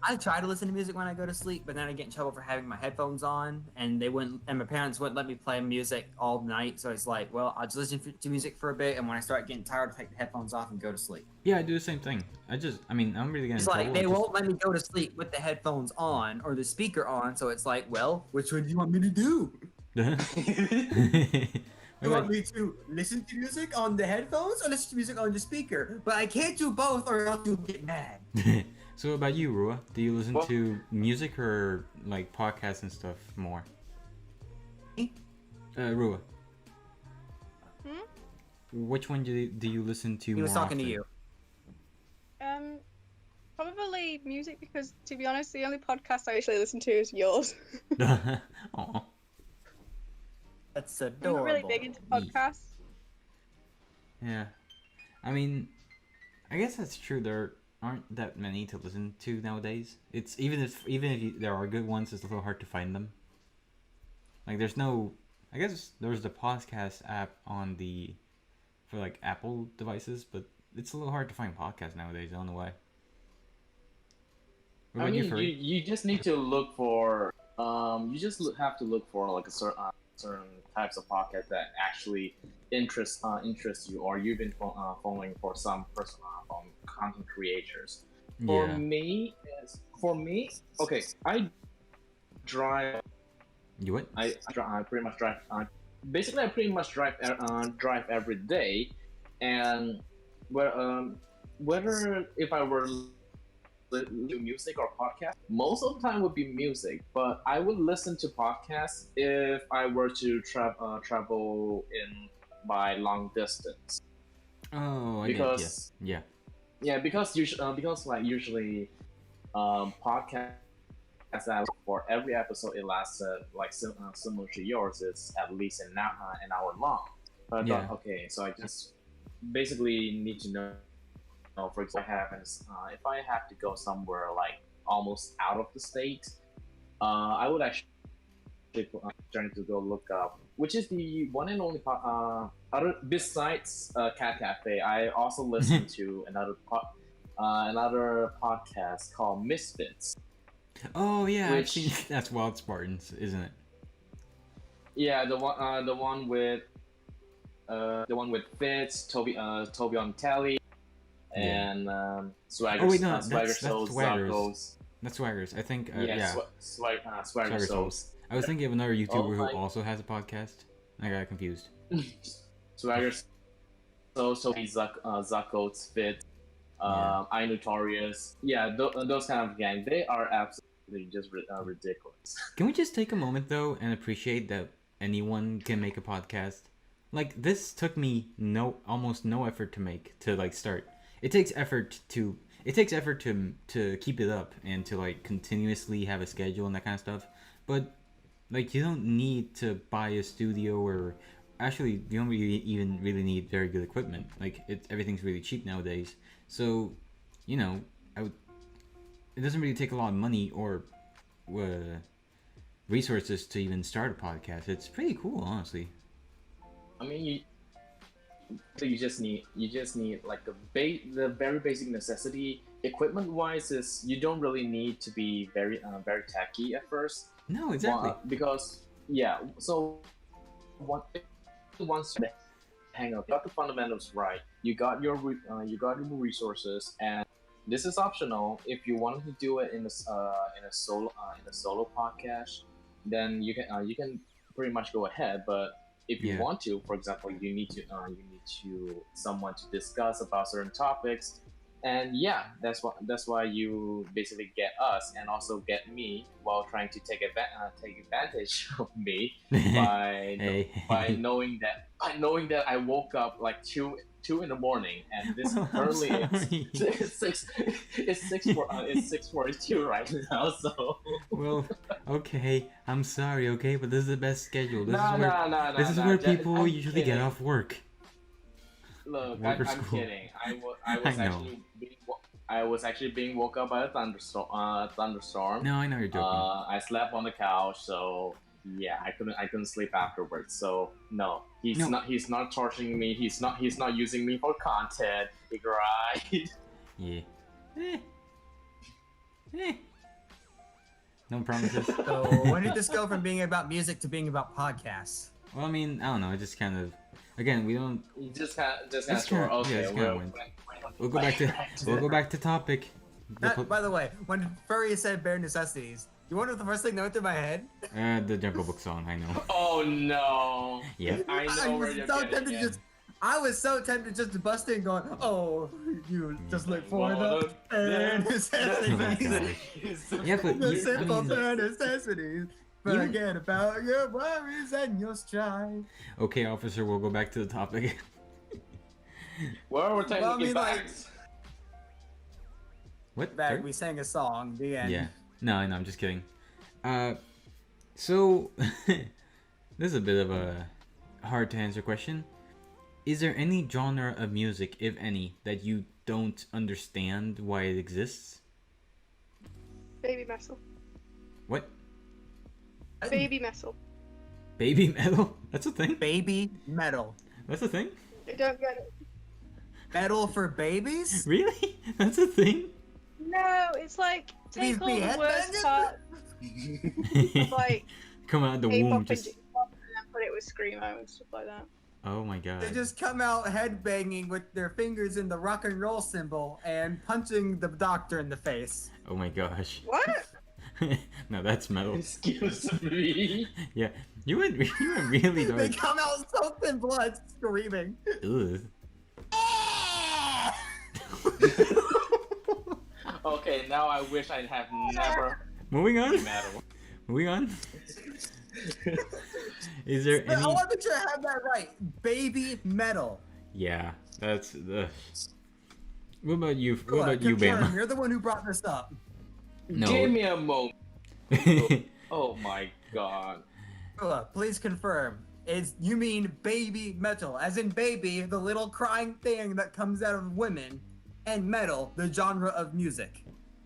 I try to listen to music when I go to sleep, but then I get in trouble for having my headphones on, and my parents wouldn't let me play music all night. So it's like, well, I'll just listen to music for a bit, and when I start getting tired, I'll take the headphones off and go to sleep. Yeah, I do the same thing. I mean, I'm really getting It's in like trouble. they I just- won't let me go to sleep with the headphones on or the speaker on. So it's like, well, which one do you want me to do? You want me to listen to music on the headphones or listen to music on the speaker? But I can't do both, or else you'll get mad. So what about you, Rua? Do you listen Well- to music or like podcasts and stuff more? Me? Rua. Hmm? Which one do you listen to He was more talking to often? you. Probably music because, to be honest, the only podcast I actually listen to is yours. Aw. That's I'm adorable. not really big into podcasts. Yeah. I mean, I guess that's true. There aren't that many to listen to nowadays. It's even if there are good ones, it's a little hard to find them. Like there's no, I guess there's the podcast app for like Apple devices, but it's a little hard to find podcasts nowadays. I don't know why. What I about you, mean, Furry? you just need to look for have to look for like a certain types of podcasts that actually interest you, or you've been following for some content creators. For Yeah. me, okay, I drive. You what? I pretty much drive. Basically, I pretty much drive every day, and whether if I were to music or podcast, most of the time would be music. But I would listen to podcasts if I were to travel in by long distance. Oh, I Because get yeah. yeah, because usually podcasts that for every episode it lasts similar to yours, it's at least an hour long. But I thought, Yeah. okay, so I just basically need to know. For example, if I have to go somewhere like almost out of the state, I would actually trying to go look up, which is the one and only other besides Kat Cafe. I also listen to another podcast called Misfits. Oh yeah, I've Which- seen that's Wild Spartans, isn't it? Yeah, the one with Fitz, Toby on Telly, Yeah. and Swagger. Oh wait, no, Swagger that's Souls, Swaggers. Zuckos. That's Swaggers. I think. Yeah, Yeah. Swagger Swagger Souls. Souls. I was thinking of another YouTuber Oh who my- also has a podcast. I got confused. Swagger Souls, Toby Zuckos, Fitz, I Notorious. Yeah, those kind of gang. They are absolutely just ridiculous. Can we just take a moment though and appreciate that anyone can make a podcast? Like this took me almost no effort to make to like start. It takes effort to keep it up and to like continuously have a schedule and that kind of stuff. But like you don't need to buy a studio or actually you don't even really need very good equipment. Like everything's really cheap nowadays. So, you know, it doesn't really take a lot of money or resources to even start a podcast. It's pretty cool, honestly. I mean, you just need like the very basic necessity. Equipment wise, is you don't really need to be very tacky at first. No, exactly. Because so once you hang up, you got the fundamentals right. You got your resources, and this is optional. If you wanted to do it in a solo podcast, then you can pretty much go ahead. But if you want to, for example, you need to someone to discuss about certain topics, and that's why you basically get us and also get me while trying to take advantage of me by knowing that I woke up like two in the morning, and this currently it's 6:42 right now. So well, okay, I'm sorry, okay, but this is the best schedule. This This is where people usually get off work. Look, Work or I'm school. kidding. I was actually being woke up by a thunderstorm. No, I know you're joking. I slept on the couch, so yeah, I couldn't sleep afterwards. So no, he's not torturing me. He's not using me for content. Right? Yeah. No promises. So when did this go from being about music to being about podcasts? Well, I mean, I don't know. It just kind of, again, we don't. You just kind of It's sure. kinda- yeah, Okay, it's kinda went. We'll go back to topic. By the way, when Furry said bare necessities, you wonder what the first thing that went through my head? The Jungle Book song. I know. Oh no! Yeah. I know where you're getting it. I was so tempted just to bust in going, oh, you just look for the bare Oh my necessities. gosh. Yeah, but The I simple mean, bare necessities. Forget about your worries and your strife. okay, officer, we'll go back to the topic. Well, we're taking Well, I mean, back. like- What? Back, Sorry? we sang a song. The end. Yeah. No, I'm just kidding. So this is a bit of a hard to answer question. Is there any genre of music, if any, that you don't understand why it exists? Baby metal. What? Baby metal. Baby metal? That's a thing? Baby metal. That's a thing? I don't get it. Metal for babies? Really? That's a thing? No, it's like These take all be the worst headbangers? part of like Come out the K-pop womb and just. J-pop and then put it with screamo and stuff like that. Oh my god. They just come out headbanging with their fingers in the rock and roll symbol and punching the doctor in the face. Oh my gosh. What? No, that's metal. Excuse me. Yeah. You went really They dark. come out soaked in blood, screaming. Ugh. Okay, now I wish I have never Moving on. been metal. Moving on. Is there I any? want to make sure I have that right. Baby metal. Yeah, that's the. What about you? Go What on, about you, confirm. Bama? You're the one who brought this up. No. Give me a moment. Oh my god. Please confirm. You mean baby metal, as in baby, the little crying thing that comes out of women, and metal, the genre of music.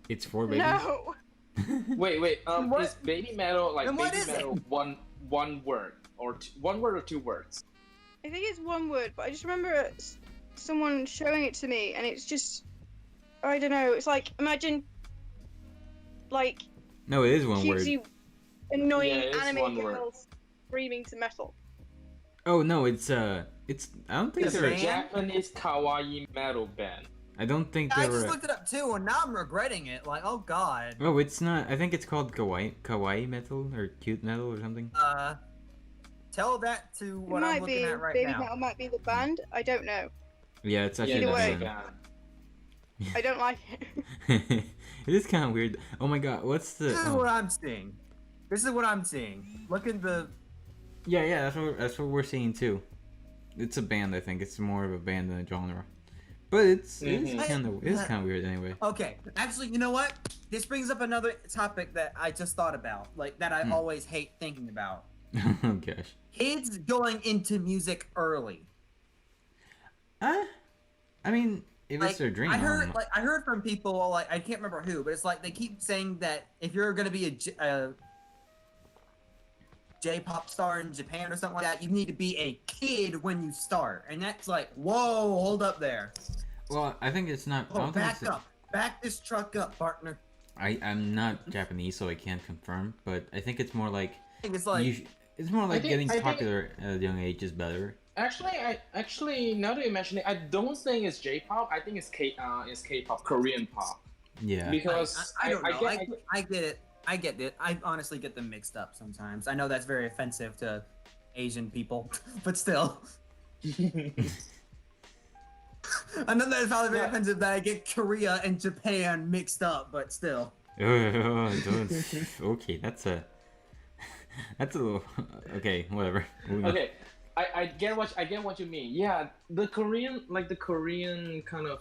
It's for babies. No. Wait. What? Is baby metal like Then what baby is metal it? one word or one word or two words? I think it's one word, but I just remember someone showing it to me, and it's just, I don't know. It's like imagine, like No, it is one word. cutesy, annoying Yeah, it's anime one word. girls screaming to metal. Oh no, it's I don't think It's Is they're. a it? Japanese kawaii metal band. I don't think I they just were. looked it up too, and now I'm regretting it. Like, oh god. Oh, it's not. I think it's called kawaii metal or cute metal or something. Tell that to It what I'm might looking be at right Baby now. Metal might be the band. I don't know. Yeah, it's actually Either the way. it's a band. band. I don't like it. It is kind of weird. Oh my god, what's the? This is Oh. what I'm seeing. This is what I'm seeing. Look at the. Yeah, that's what we're seeing too. It's a band, I think. It's more of a band than a genre, but it's Mhm. kind of weird anyway. Okay, actually, you know what? This brings up another topic that I just thought about, like that I Hmm. always hate thinking about. Oh gosh. Kids going into music early. I mean, if it's their dream, I I don't heard, know. I heard from people, like I can't remember who, but it's like they keep saying that if you're gonna be a J-pop star in Japan or something like that, you need to be a kid when you start, and that's like, whoa, hold up there. Well, I think it's not. I Oh, don't think back it's. up, back this truck up, partner. I'm not Japanese, so I can't confirm. But I think it's more like. I think it's like, It's more like getting I think- popular at a young age is better. Actually, now that you mention it, I don't think it's J-pop. I think it's K-pop, Korean pop. Yeah. Because I don't know. get- I get it. I get it. I honestly get them mixed up sometimes. I know that's very offensive to Asian people, but still. I know that it's probably very Yeah. offensive that I get Korea and Japan mixed up, but still. Okay, that's a little. Okay, whatever. Moving on. Okay, I get what you mean. Yeah, the Korean kind of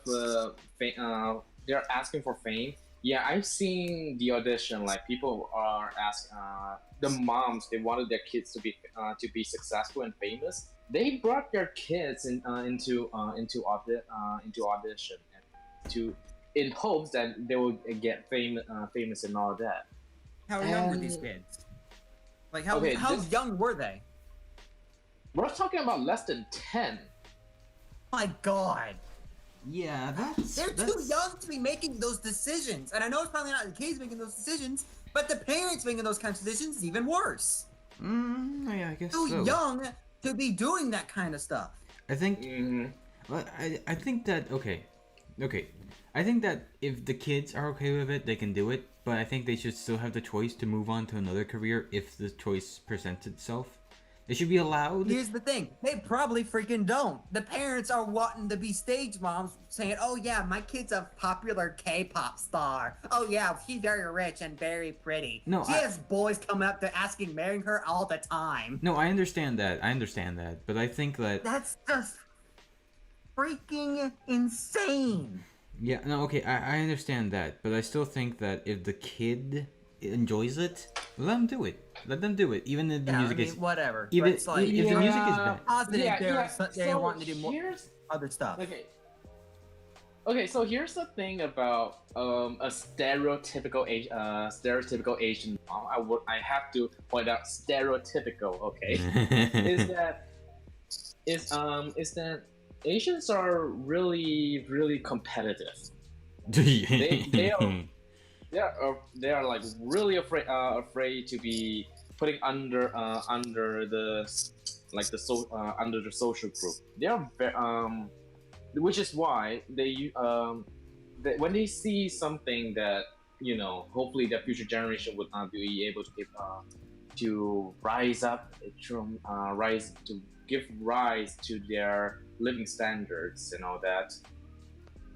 they're asking for fame. Yeah, I've seen the audition. Like people are asking the moms, they wanted their kids to be successful and famous. They brought their kids into audition and in hopes that they will get famous and all that. How young were these kids? Like how Okay, how this- young were they? We're talking about less than 10. My God, Yeah, they're too young to be making those decisions. And I know it's probably not the kids making those decisions, but the parents making those kinds of decisions is even worse. Yeah, I guess Too so. young to be doing that kind of stuff. I think. Mm-hmm. Well, I think that okay. I think that if the kids are okay with it, they can do it. But I think they should still have the choice to move on to another career if the choice presents itself. They should be allowed. Here's the thing, they probably freaking don't. The parents are wanting to be stage moms saying, oh yeah, my kid's a popular K-pop star. Oh yeah, she's very rich and very pretty. No, she has boys coming up to asking marrying her all the time. No, I understand that. But I think that. That's just freaking insane. Yeah, no, okay, I understand that, but I still think that if the kid enjoys it, let them do it. Let them do it, even if the Yeah, music I mean, is whatever. even but it's like, if the music is bad. positive they're So wanting to do more here's other stuff. Okay, so here's the thing about a stereotypical Asian mom. I have to point out stereotypical. Okay, is that Asians are really competitive. They are like really afraid to be putting under the social group. They are which is why they when they see something that hopefully their future generation would be able to rise up to give rise to their living standards and all that.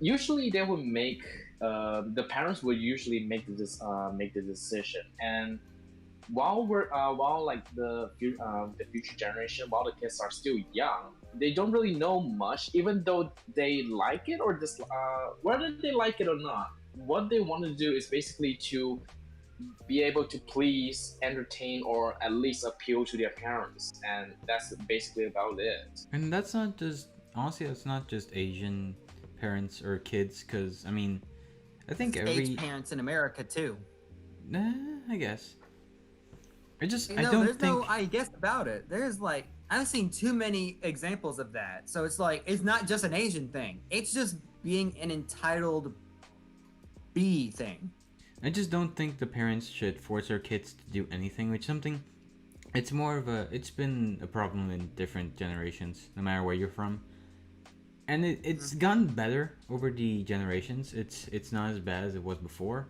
Usually they would make the parents would usually make the decision, and while the future generation, while the kids are still young, they don't really know much, even though they like it or whether they like it or not. What they want to do is basically to be able to please, entertain, or at least appeal to their parents, and that's basically about it. And that's not just honestly, that's not just Asian parents or kids, because I mean, I think Age parents in America too. I guess. I There's don't think. no I guess about it. There's like I've seen too many examples of that. So it's like it's not just an Asian thing. It's just being an entitled B thing. I just don't think the parents should force their kids to do anything, which something. It's more of a. It's been a problem in different generations, no matter where you're from, and it's gotten better over the generations. It's not as bad as it was before,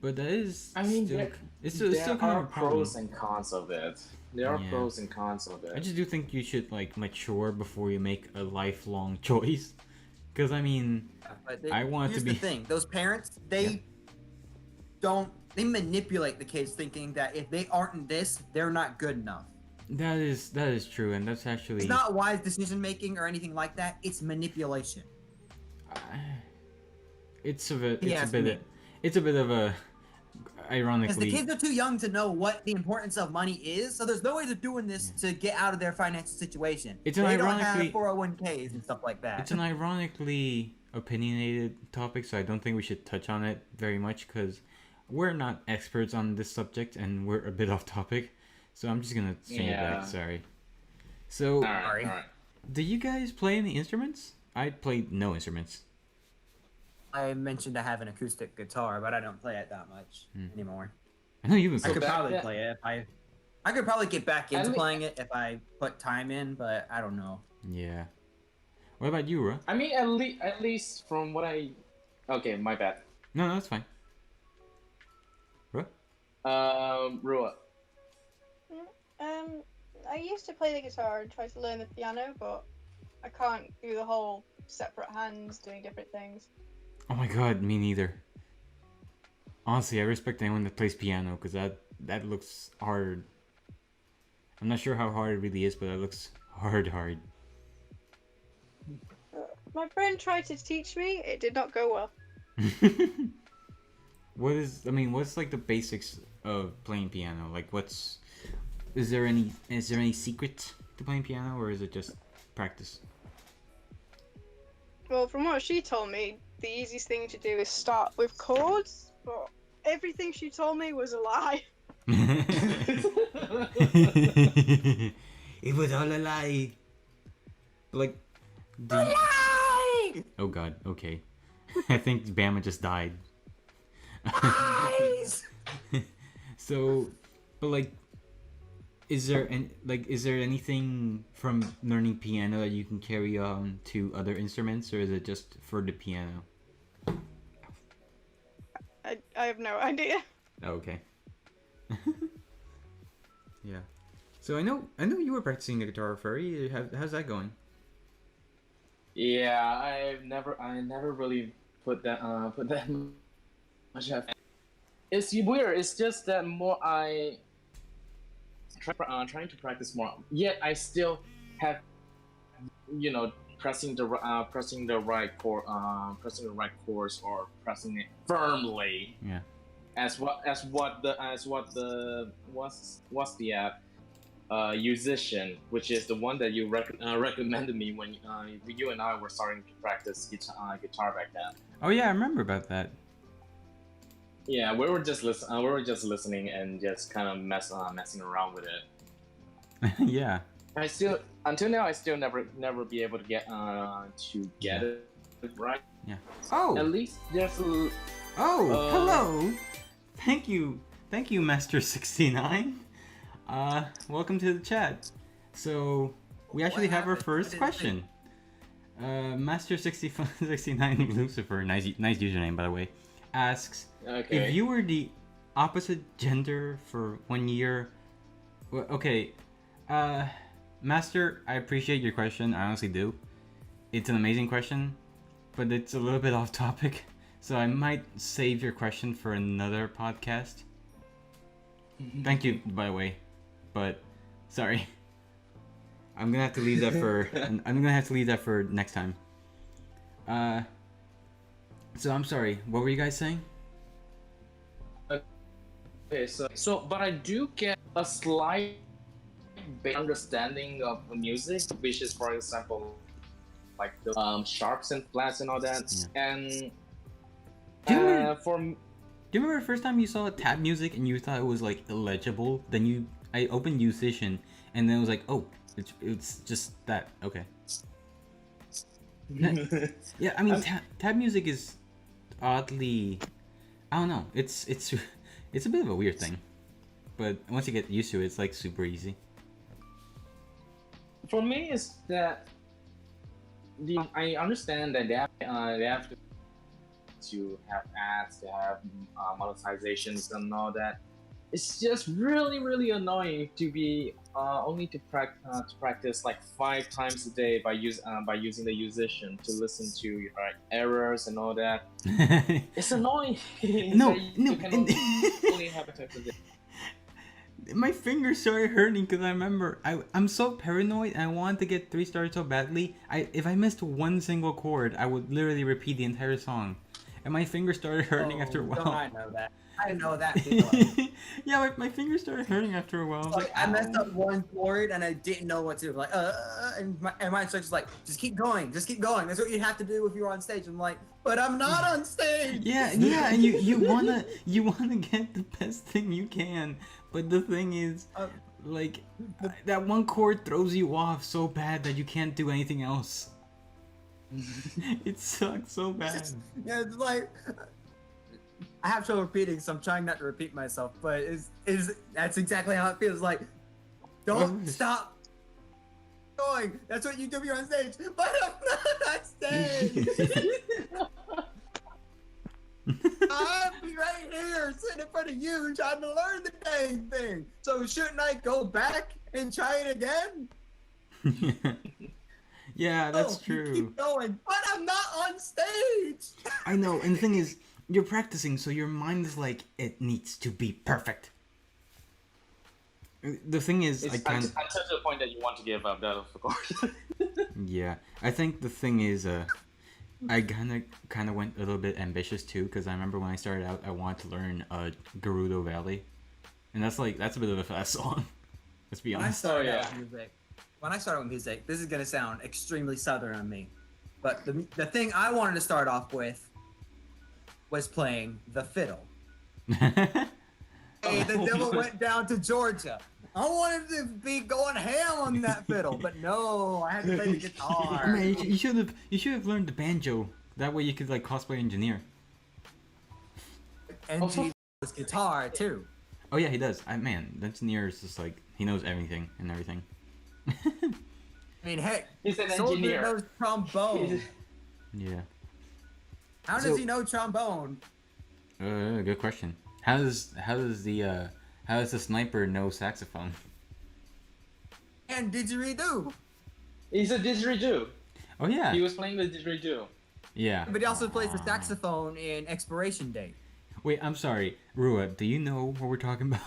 but that is. I mean, still, it's there still kind are of a problem. pros and cons of it. There are Yeah. pros and cons of it. I just do think you should like mature before you make a lifelong choice, because I mean, But I want it to here's be. the thing: those parents, they they manipulate the kids, thinking that if they aren't in this, they're not good enough. That is true, and that's actually. It's not wise decision making or anything like that. It's manipulation. It's a bit. He It's a asked bit. me. It's a bit of a. Because Ironically. the kids are too young to know what the importance of money is, so there's no way they're doing this to get out of their financial situation. It's They an don't have ironically- 401ks and stuff like that. It's an ironically opinionated topic, so I don't think we should touch on it very much because we're not experts on this subject and we're a bit off topic. So I'm just gonna change it back. Yeah. Sorry. So, Alright, Sorry. alright. do you guys play any instruments? I played no instruments. I mentioned I have an acoustic guitar, but I don't play it that much anymore. I know you've been. I could back probably then- play it if I could probably get back into mean- playing it if I put time in, but I don't know. Yeah. What about you, Ra? I mean, at least from what I. Okay, my bad. No, that's fine. Ra? Rua. I used to play the guitar and try to learn the piano, but I can't do the whole separate hands doing different things. Oh my god, me neither. Honestly, I respect anyone that plays piano because that looks hard. I'm not sure how hard it really is, but it looks hard. My friend tried to teach me, it did not go well. What's like the basics of playing piano? Like is there any secret to playing piano, or is it just practice? Well, from what she told me, the easiest thing to do is start with chords, but everything she told me was a lie. It was all a lie. Like, Lie! oh god, okay. I think Bama just died. Lies! So, but like, is there anything from learning piano that you can carry on to other instruments, or is it just for the piano? I have no idea. Oh, okay. Yeah. So I know you were practicing the guitar, Furry. How's that going? Yeah, I never really put that much effort. It's weird. It's just that more I trying to practice more. Yet I still have, pressing the right chord, pressing the right chords, or pressing it firmly. Yeah. As what the musician, which is the one that you recommended me when you and I were starting to practice guitar back then. Oh yeah, I remember about that. Yeah, we were just listening and just kind of messing around with it. Yeah. Until now I still never be able to get it right. Yeah. Oh. At least there's Hello. Thank you, Master69. Welcome to the chat. So we actually have our first question. Master69 Lucifer, nice username by the way, asks, okay. if you were the opposite gender for 1 year. Well, okay, Master, I appreciate your question. I honestly do. It's an amazing question, but it's a little bit off topic, so I might save your question for another podcast. Thank you, by the way, but sorry. I'm gonna have to leave that for next time. So I'm sorry. What were you guys saying? Okay, so but I do get a slight understanding of music, which is, for example, like the sharps and flats and all that. Yeah. And Do you remember- for Do you remember the first time you saw tab music and you thought it was like illegible? Then I opened Musician and then it was like, oh, it's just that. Okay. Yeah, I mean tab music is oddly I don't know. It's it's a bit of a weird thing, but once you get used to it, it's like super easy. For me, is that I understand that they have to have ads, to have monetizations and all that. It's just really really annoying to be only to practice like 5 times a day by using the musician to listen to your errors and all that. It's annoying. No, that no, you can and- only have a time a day. My fingers started hurting because I remember I'm so paranoid and I wanted to get 3 stars so badly. If I missed one single chord, I would literally repeat the entire song, and my fingers started hurting after a while. Don't I know that? I know that feeling. Yeah, my fingers started hurting after a while. I was Like, I messed "Ow." up one chord and I didn't know what to do. Like, and my instructor's like, just keep going, just keep going. That's what you have to do if you're on stage. I'm like, but I'm not on stage. Yeah, and you wanna get the best thing you can, but the thing is, like, that one chord throws you off so bad that you can't do anything else. It sucks so bad. Yeah, it's like I have trouble repeating, so I'm trying not to repeat myself. But is that's exactly how it feels. Like, don't stop going. That's what you do when you're on stage. But I'm not on stage. I'm right here, sitting in front of you, trying to learn the dang thing. So shouldn't I go back and try it again? Yeah, that's No, you true. keep going, but I'm not on stage. I know, and the thing is, you're practicing, so your mind is like, it needs to be perfect. The thing is, It's I kind of, until the point that you want to give up. That of course. yeah, I think the thing is, I kind of went a little bit ambitious too, because I remember when I started out, I wanted to learn Gerudo Valley, and that's a bit of a fast song. Let's be When I honest. started yeah. out with music, this is gonna sound extremely southern on me, but the thing I wanted to start off with was playing the fiddle. Hey, the devil went down to Georgia. I wanted to be going ham on that fiddle, but no, I had to play the guitar. Man, you should have learned the banjo. That way you could like cosplay engineer. And he was guitar too. Oh yeah, he does. Man, the engineer is just like he knows everything and everything. I mean, heck, He's an Soldier engineer. knows trombone. Yeah. How So- does he know trombone? Good question. How does the sniper know saxophone? And didgeridoo. He's a didgeridoo. Oh yeah. He was playing the didgeridoo. Yeah. But he also plays the saxophone in Expiration Date. Wait, I'm sorry, Rua. Do you know what we're talking about?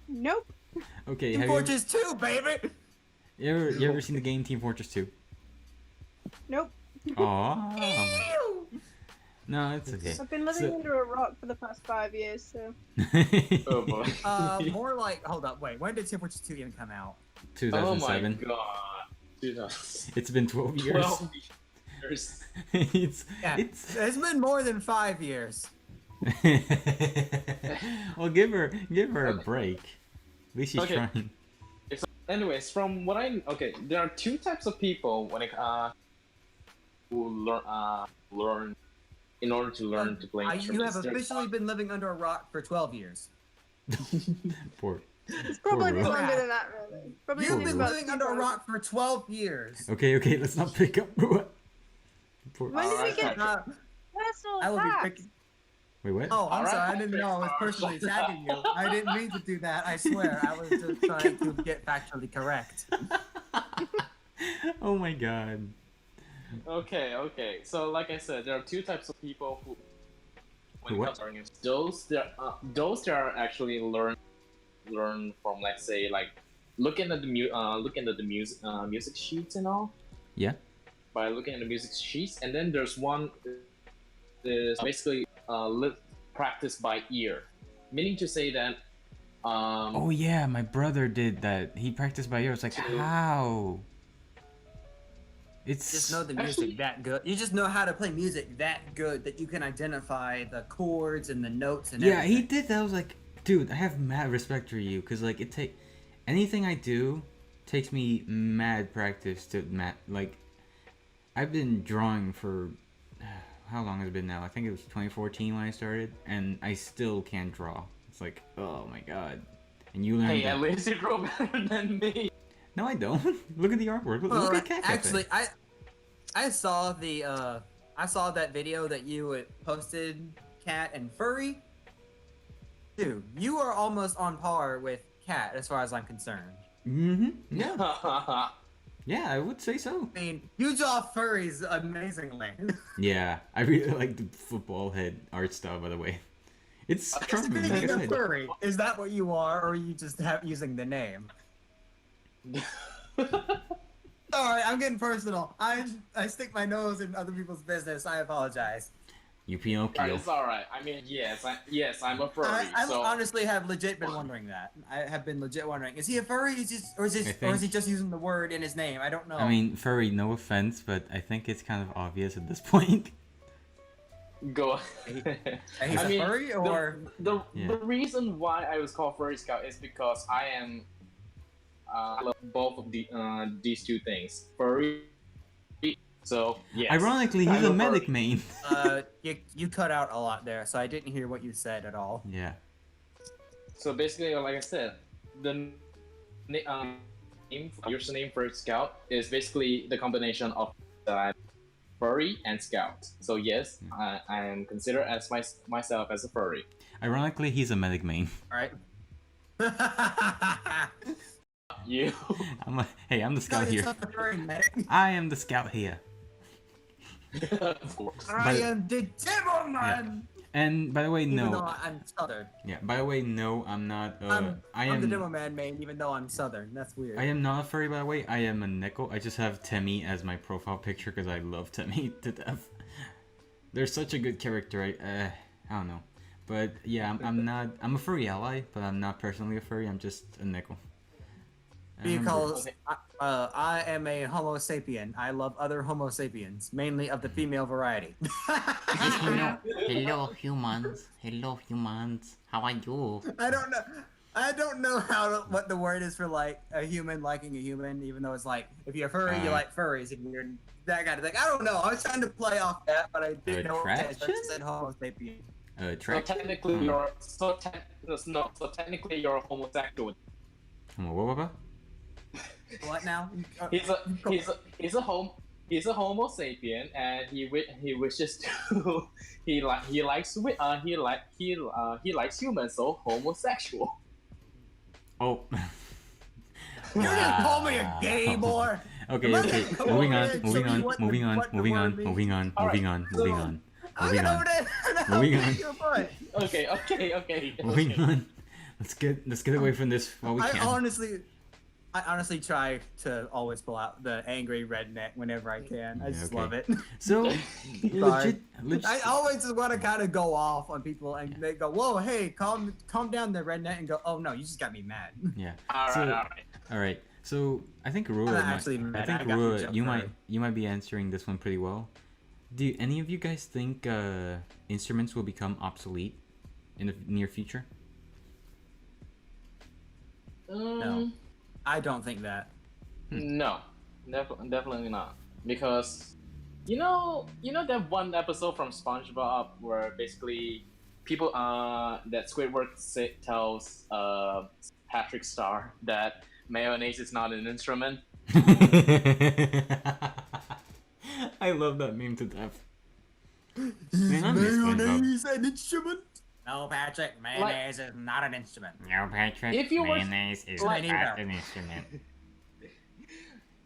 Nope. Okay. Team Have Fortress 2, baby! you ever seen the game Team Fortress 2? Nope. Oh. No, it's okay. I've been living So- under a rock for the past 5 years, so. Oh boy. More like, hold up, wait, when did Team Fortress 2 even come out? Oh my 2007. god. 2012 It's been 12 years. years. it's Yeah, it's been more than 5 years. well, give her a break. At least she's Okay. trying. Anyways, from what there are two types of people when it who learn in order to learn to play You instruments. have officially been living under a rock for 12 years. Poor. It's probably Poor been Rua. longer than that, really. Probably You've only been about living 2 under a months. rock for 12 years. Okay, let's not pick up Rua. Poor. When did we Alright, get Uh, personal I will be attacks? picking. Wait, what? Oh, I'm Alright, sorry. I didn't know I was Patrick. personally attacking you. I didn't mean to do that. I swear. I was just trying to get factually correct. Oh my god. Okay. So, like I said, there are two types of people who, when Who it comes to learning, those that are actually learn from, let's say, like looking at the music sheets and all. Yeah. By looking at the music sheets, and then there's one is basically practice by ear, meaning to say that. Oh yeah, my brother did that. He practiced by ear. It's like how? It's Just know the music Actually- that good. You just know how to play music that good that you can identify the chords and the notes and yeah, everything. he did that. I was like, dude, I have mad respect for you, cause like anything I do takes me mad practice to like. I've been drawing for how long has it been now? I think it was 2014 when I started, and I still can't draw. It's like, oh my god. And you learned Hey, that. at least you draw better than me. No, I don't. Look at the artwork. Look at Kat Kafé. Actually, I saw that video that you posted, Cat and Furry. Dude, you are almost on par with Cat as far as I'm concerned. Yeah. Yeah, I would say so. I mean, you draw furries amazingly. Yeah, I really like the football head art style, by the way. It's charming. Like I Speaking of said. furry, is that what you are, or are you just using the name? Sorry, I'm getting personal. I stick my nose in other people's business. I apologize. You Pinocchio. It's alright. I mean, yes, I'm a furry. I so honestly have legit been wondering that. I have been legit wondering: is he a furry? Or is he think- just using the word in his name? I don't know. I mean, furry, no offense, but I think it's kind of obvious at this point. go. He's I a mean, furry, or the Yeah. reason why I was called furry scout is because I am I love both of these two things, furry. So yes. Ironically, I'm he's a furry. medic main. you cut out a lot there, so I didn't hear what you said at all. Yeah. So basically, like I said, the username for Scout is basically the combination of furry and Scout. So yes, I am considered as myself as a furry. Ironically, he's a medic main. All right. You. Hey, I'm the scout here. Yourself a furry medic. I am the scout here. Of course. I am the devil man. And by the way, Even though no. I'm southern. Yeah. By the way, no. I'm not. I'm the demo man main, even though I'm southern. That's weird. I am not a furry, by the way. I am a Nickel. I just have Temmie as my profile picture because I love Temmie to death. They're such a good character. I don't know, but yeah, I'm not. I'm a furry ally, but I'm not personally a furry. I'm just a Nickel. Because I am a Homo sapien. I love other Homo sapiens, mainly of the female variety. Hello, humans. Hello, humans. How are you? I don't know what the word is for like a human liking a human, even though it's like if you're furry, you like furries. If you're that kind of thing, I don't know. I was trying to play off that, but I didn't know what it said Homo sapien. So Attraction? technically, you're a homosexual. What? What now? He's a Homo sapien, and he wishes to he likes humans, so homosexual. Oh. You just call me a gay boy. Okay. Come Moving over on. there and Moving show me on. what the Moving on. word Moving on. means. Moving on. All right, Moving on. so- Moving on. I'll Moving get on. over there and I'll Moving kick on. your butt. Okay. Moving on. Let's get away from this while we I can. honestly try to always pull out the angry redneck whenever I can. I just Okay. love it. So, legit. I always just want to kind of go off on people and they go, "Whoa, hey, calm down, the redneck," and go, "Oh no, you just got me mad." Yeah. All So- right. All right. So I think Rua, I'm not actually mad. I got Rua, you, you Jeff, might be answering this one pretty well. Do any of you guys think instruments will become obsolete in the near future? No. I don't think that. No, definitely not. Because you know that one episode from SpongeBob where basically people that Squidward tells Patrick Star that mayonnaise is not an instrument. I love that meme to death. Man, I miss SpongeBob. Mayonnaise an instrument? No, Patrick, mayonnaise is not an instrument. No, Patrick. If you were- mayonnaise is like- not an instrument.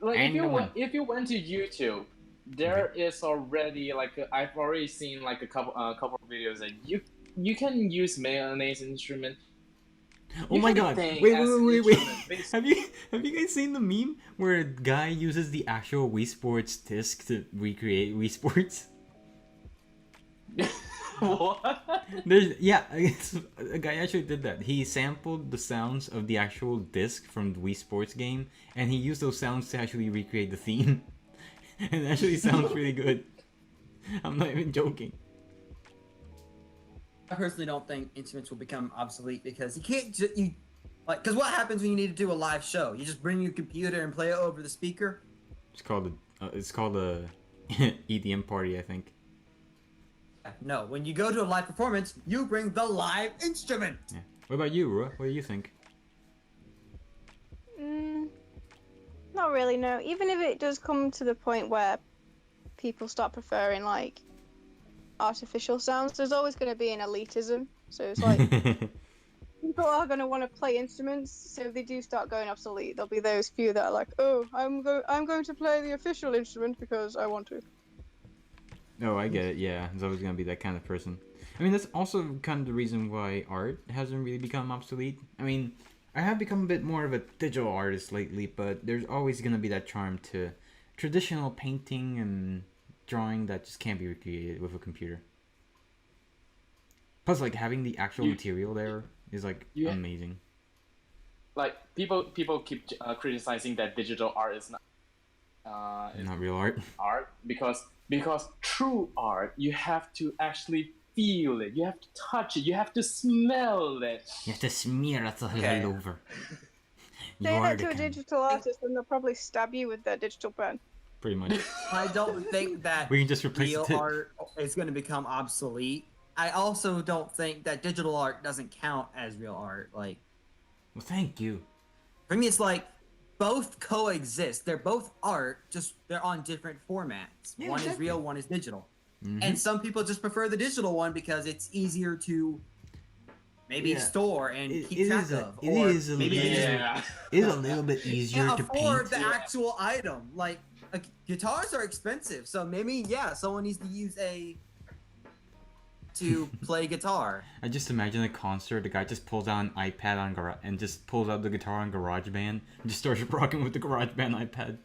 Like And the one. if you went to YouTube, there is already I've already seen like a couple of videos that you can use mayonnaise instrument. Oh You my can god! think Wait! as an instrument based- Have you guys seen the meme where a guy uses the actual Wii Sports disc to recreate Wii Sports? What? A guy actually did that. He sampled the sounds of the actual disc from the Wii Sports game, and he used those sounds to actually recreate the theme. And it actually sounds really good. I'm not even joking. I personally don't think instruments will become obsolete because you can't because what happens when you need to do a live show? You just bring your computer and play it over the speaker. It's called a EDM party, I think. No, when you go to a live performance, you bring the live instrument. Yeah. What about you, Rua? What do you think? Not really, no. Even if it does come to the point where people start preferring like artificial sounds, there's always going to be an elitism. So it's like people are going to want to play instruments. So if they do start going obsolete, there'll be those few that are like, "Oh, I'm going to play the official instrument because I want to." Oh, I get it. Yeah, there's always gonna be that kind of person. I mean, that's also kind of the reason why art hasn't really become obsolete. I mean, I have become a bit more of a digital artist lately, but there's always gonna be that charm to traditional painting and drawing that just can't be recreated with a computer. Plus, like having the actual material there is like amazing. Like people keep criticizing that digital art is not Not real art. art because true art you have to actually feel it, you have to touch it, you have to smell it. You have to smear it all over. You Say are that the to a kind. digital artist, and they'll probably stab you with their digital pen. Pretty much. I don't think that We can just replace real the tip. art is going to become obsolete. I also don't think that digital art doesn't count as real art. Like, Well, thank you. for me, it's like both coexist. They're both art, just they're on different formats. Yeah, One is exactly. real, one is digital. Mhm. And some people just prefer the digital one because it's easier to maybe Yeah. store and It- keep it track is a- of. it Or is a maybe they just Yeah. It is a little bit easier can't to afford paint. the actual item. Like, guitars are expensive, so maybe someone needs to use to play guitar. I just imagine a concert. The guy just pulls out an iPad on and just pulls out the guitar on GarageBand and just starts rocking with the GarageBand iPad.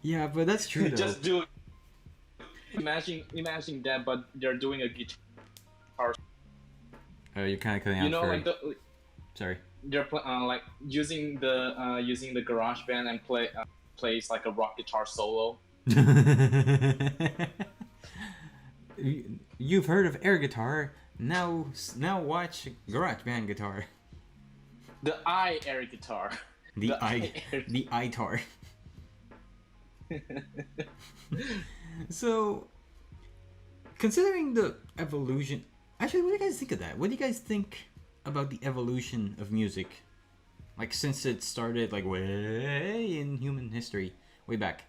Yeah, but that's true though. Just do imagine that, but they're doing a guitar. You're kind of cutting out. You know, for... like Sorry. they're like using the garage band and plays like a rock guitar solo. You've heard of air guitar. Now watch GarageBand guitar. The air guitar. The air- iTar. So, considering the evolution, actually, what do you guys think of that? What do you guys think about the evolution of music? Like, since it started, like, way in human history, way back.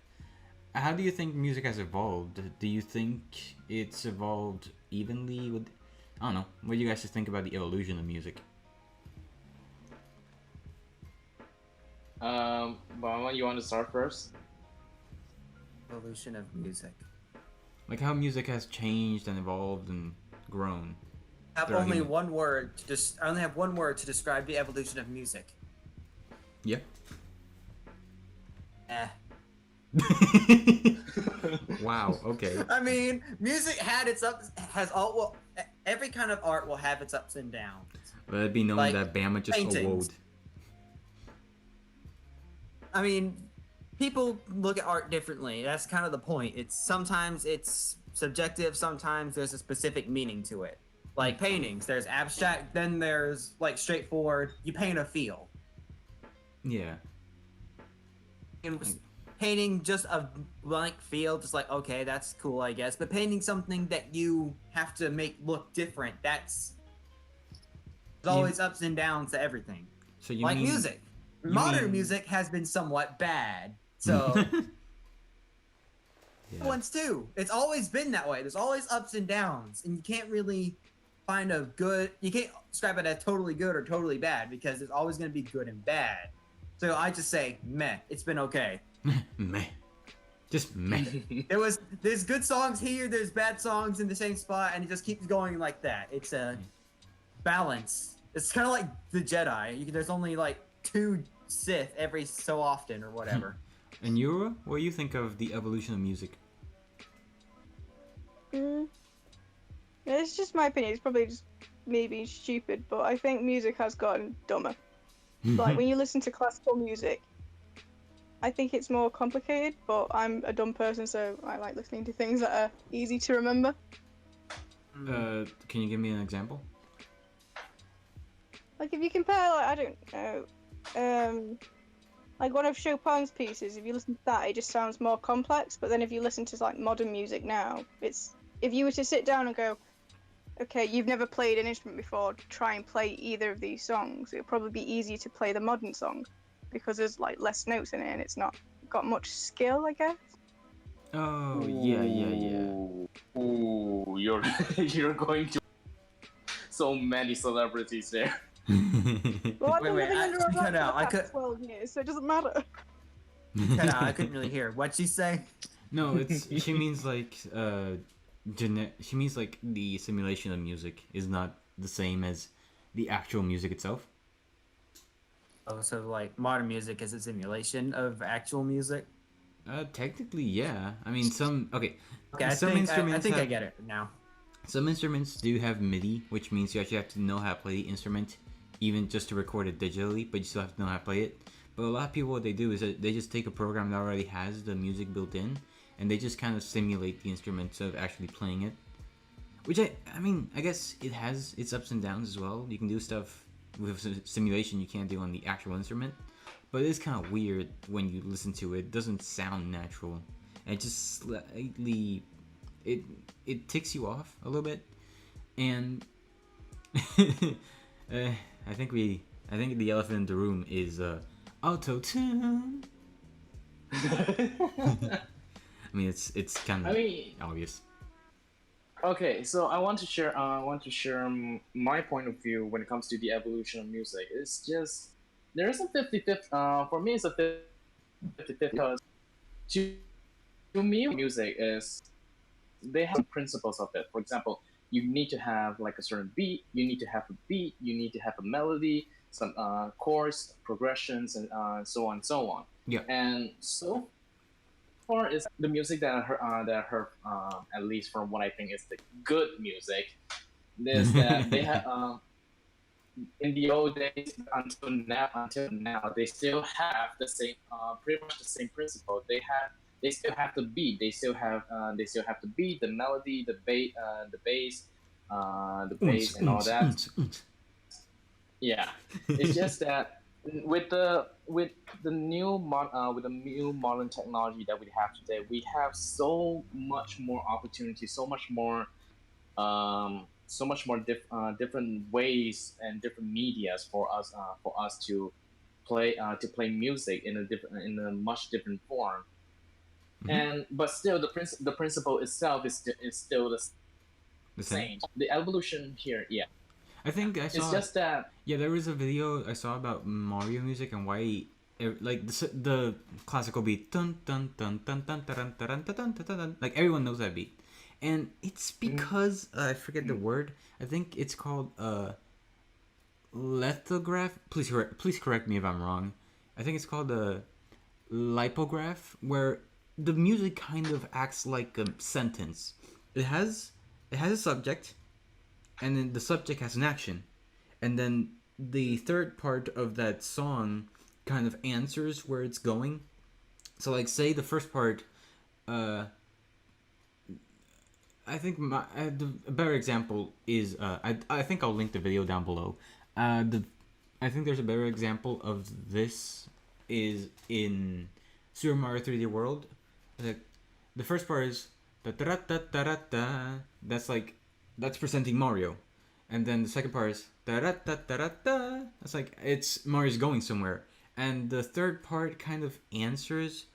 How do you think music has evolved? Do you think it's evolved evenly with... I don't know. What do you guys just think about the evolution of music? Mama, you want to start first? Evolution of music. Like, how music has changed and evolved and grown. I have Throughout only human- one word to I only have one word to describe the evolution of music. Yeah. Eh. Wow, okay. I mean, music had its ups, every kind of art will have its ups and downs. Let it be known Like, that Bama just paintings. awoke. I mean, people look at art differently. That's kind of the point. Sometimes it's subjective, sometimes there's a specific meaning to it. Like paintings, there's abstract, then there's like straightforward, you paint a feel. Yeah. And painting just a blank field, just like, okay, that's cool, I guess. But painting something that you have to make look different, there's always ups and downs to everything. So you Like mean... music. you Modern mean- music has been somewhat bad. So Yeah. ones too. It's always been that way. There's always ups and downs, and you can't really find you can't describe it as totally good or totally bad because there's always going to be good and bad. So I just say meh. It's been okay. Meh. Just meh. There's good songs here, there's bad songs in the same spot, and it just keeps going like that. It's a balance. It's kind of like the Jedi. There's only like 2 Sith every so often or whatever. And Yura, what do you think of the evolution of music? It's just my opinion. It's probably just me being stupid, but I think music has gotten dumber. Like when you listen to classical music, I think it's more complicated, but I'm a dumb person, so I like listening to things that are easy to remember. Can you give me an example? Like if you compare, like I don't know, Like one of Chopin's pieces, if you listen to that, it just sounds more complex. But then if you listen to like modern music now, it's if you were to sit down and go, okay, you've never played an instrument before, try and play either of these songs. It'll probably be easier to play the modern song because there's like less notes in it and it's not got much skill, I guess. Oh yeah. Ooh, you're you're going to so many celebrities there. Well, I've Wait, been wait, living under a rock cut for the out. I past could 12 years, so it doesn't matter. I couldn't really hear. What'd she say? No, it's she means like she means like the simulation of music is not the same as the actual music itself. Oh, so like modern music is a simulation of actual music. Technically, yeah. I mean, some okay. Okay, I Some think instruments I have- get it now. Some instruments do have MIDI, which means you actually have to know how to play the instrument, even just to record it digitally. But you still have to know how to play it. But a lot of people, what they do is that they just take a program that already has the music built in, and they just kind of simulate the instruments of actually playing it. Which I mean, I guess it has its ups and downs as well. You can do stuff with simulation you can't do on the actual instrument, but it is kind of weird when you listen to it. It doesn't sound natural, and it just slightly it ticks you off a little bit, and I think the elephant in the room is auto tune. I mean, it's kind I of mean, obvious. okay, so I want to share my point of view when it comes to the evolution of music. It's just there is a 50-50 for me it's a 50-50 because to, to me music is they have principles of it. For example, you need to have like a certain beat, you need to have a beat, you need to have a melody, some chords, progressions, and so on and so on. Yeah. And so far is the music that I heard at least from what I think is the good music is that they have in the old days until now they still have the same pretty much the same principle. They still have the beat, they still have the beat, the melody, the bass and all that. Yeah, it's just that with the with the new modern technology that we have today, we have so much more opportunity, so much more different ways and different medias for us to play music in a much different form. And but still, the principle itself is still the The same. same. The evolution here, yeah, I think I saw. it's just that. Yeah, there was a video I saw about Mario music and why, like the classical beat, dun dun dun dun dun dun dun dun dun dun dun, like everyone knows that beat, and it's because I forget the word. I think it's called lithograph. Please correct me if I'm wrong. I think it's called a lipograph, where the music kind of acts like a sentence. It has a subject, and then the subject has an action, and then the third part of that song kind of answers where it's going. So like say the first part, I think a better example is I think I'll link the video down below. I think there's a better example of this is in Super Mario 3D World. Like the first part is da da da da da da. That's presenting Mario, and then the second part is da da da da da da. That's like it's Mario's going somewhere, and the third part kind of answers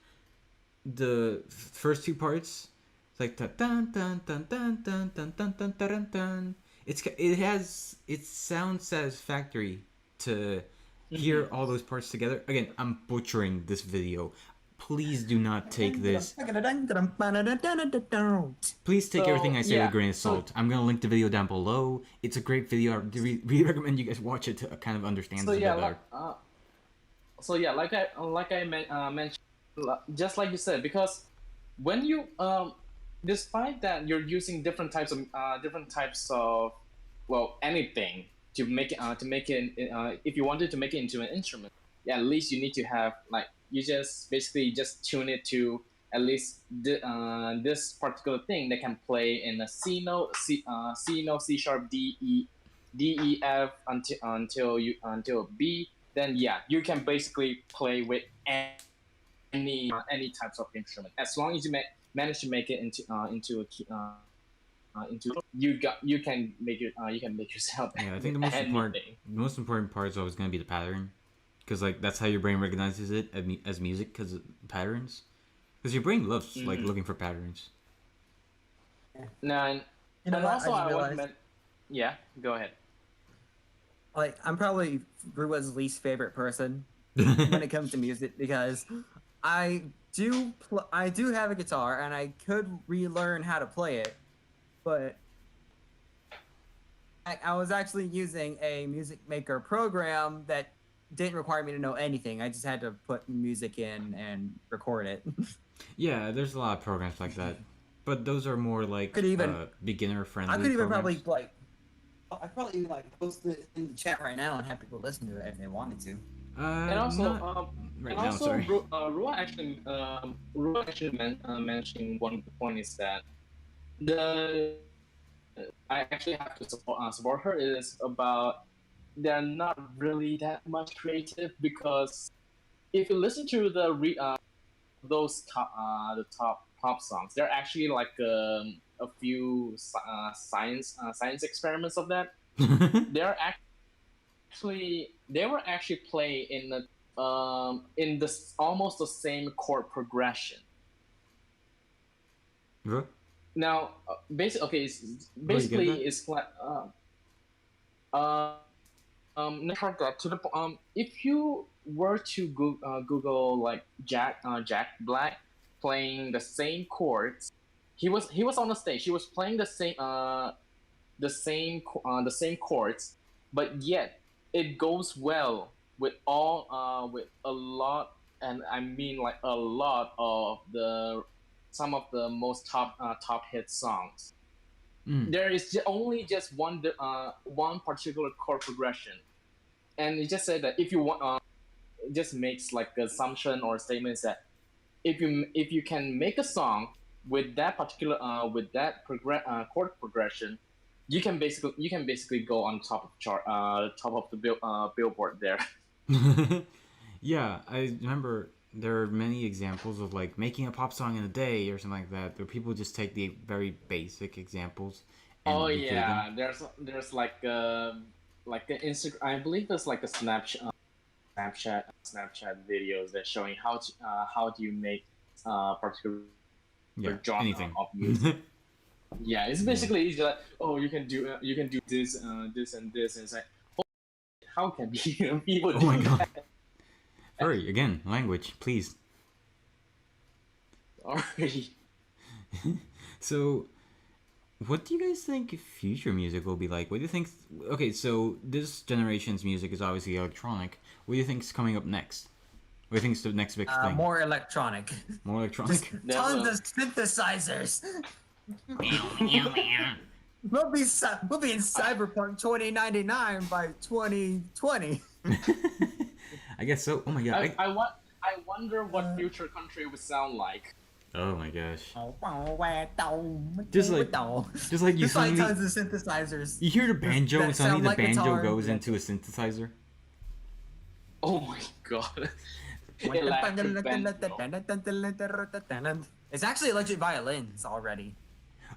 the first two parts. It's like dun dun dun dun dun dun dun dun dun dun. It sounds satisfactory to hear all those parts together. Again, I'm butchering this video. Please do not take this. Please take So, everything I say with yeah, a grain of so- salt. I'm gonna link the video down below. It's a great video. I really recommend you guys watch it to kind of understand So this a yeah, bit better. like I mentioned, just like you said, because when you despite that you're using different types of well anything to make it if you wanted to make it into an instrument, yeah, at least you need to have like you just basically just tune it to at least this particular thing that can play in a C note, C note, C sharp, D E F until B then yeah, you can basically play with any types of instrument as long as you manage to make it into a into you can make yourself Yeah, I with think anything. the most important part is always gonna be the pattern, because like that's how your brain recognizes it as music, because patterns. Because your brain loves like Mm-hmm. looking for patterns. Now, You know and what? I also just I want to realized, yeah, go ahead. like, I'm probably Rua's least favorite person when it comes to music because I do have a guitar and I could relearn how to play it, but I was actually using a music maker program that didn't require me to know anything. I just had to put music in and record it. Yeah, there's a lot of programs like that, but those are more could like even beginner I friendly could even programs. probably like I probably even like post it in the chat right now and have people listen to it if they wanted to. And also, Not right and now. also, Sorry. Rua actually mentioned one point is that the I actually have to support her is about they're not really that much creative because if you listen to those the top pop songs, they're actually like a few science experiments of that. They're they were actually played in this almost the same chord progression. Huh? Now, Bro, you get basically that? it's like not like that to the if you were to Google like Jack Black playing the same chords, he was on the stage. He was playing the same chords, but yet it goes well with a lot, and I mean like a lot of the some of the most top hit songs. Mm. There is only just one particular chord progression, and it just said that if you want it just makes like assumption or statements that if you can make a song with that particular chord progression, you can basically go on top of chart top of the billboard there. Yeah, I remember there are many examples of like making a pop song in a day or something like that, where people just take the very basic examples Oh and recreate them. yeah, there's like an Instagram, I believe it's like a Snapchat videos that showing how do you make particular Yeah, genre anything. of music. Yeah, it's Yeah. basically easy like, oh, you can do this this and this, and it's like, oh, how can people Oh do my god. that? Hurry, again, language, please. Already. So, what do you guys think future music will be like? What do you think? Okay, so this generation's music is obviously electronic. What do you think's coming up next? What do you think's the next big thing? More electronic. More Just electronic? tons of synthesizers. We'll be in Cyberpunk 2099 by 2020. I guess so. Oh my god. I wonder what future country would sound like. Oh my gosh. Just Just like you just like suddenly tons of synthesizers. you hear the banjo that and suddenly sound the like banjo guitar. goes into a synthesizer. Oh my god. Electric banjo. It's actually electric violins already.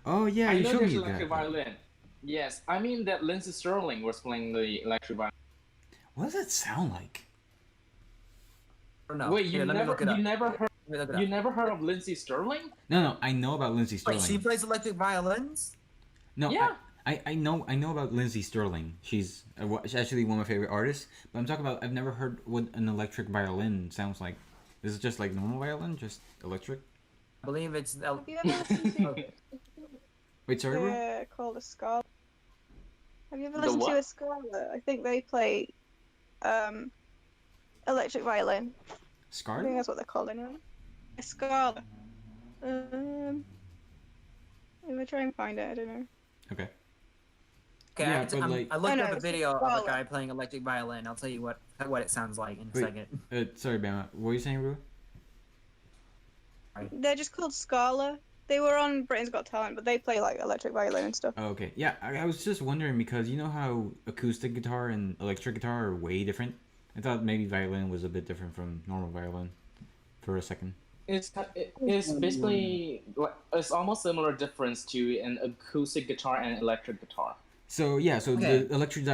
Oh yeah, I you know showed me there's that. electric violin. Yes, I mean that Lindsey Sterling was playing the electric violin. What does that sound like? Or no. Wait, Here, let me look it up. you never heard Let me look it you up. never heard of Lindsey Sterling? No, I know about Lindsey Wait, Sterling. she plays electric violins? No, Yeah. I know about Lindsey Sterling. She's actually one of my favorite artists. But I'm talking about I've never heard what an electric violin sounds like. Is it just like normal violin, just electric? I believe it's. Have you ever listened to Wait, sorry, bro. called a Scala? Have you ever The listened to what? a Scala? I think they play electric violin. I think Scar? that's what they're called anyway. A Scala. If I try and find it, I don't know. Okay. Okay, Yeah, but like, I looked Oh, no, up a it's a video of a Scala. guy playing electric violin. I'll tell you what it sounds like in a Wait. second. sorry, Bama. What were you saying, bro? They're just called Scala. They were on Britain's Got Talent, but they play like electric violin and stuff. Oh, okay. Yeah, I was just wondering because you know how acoustic guitar and electric guitar are way different. I thought maybe violin was a bit different from normal violin for a second. It's basically it's almost similar difference to an acoustic guitar and electric guitar. So yeah, so Okay. the electric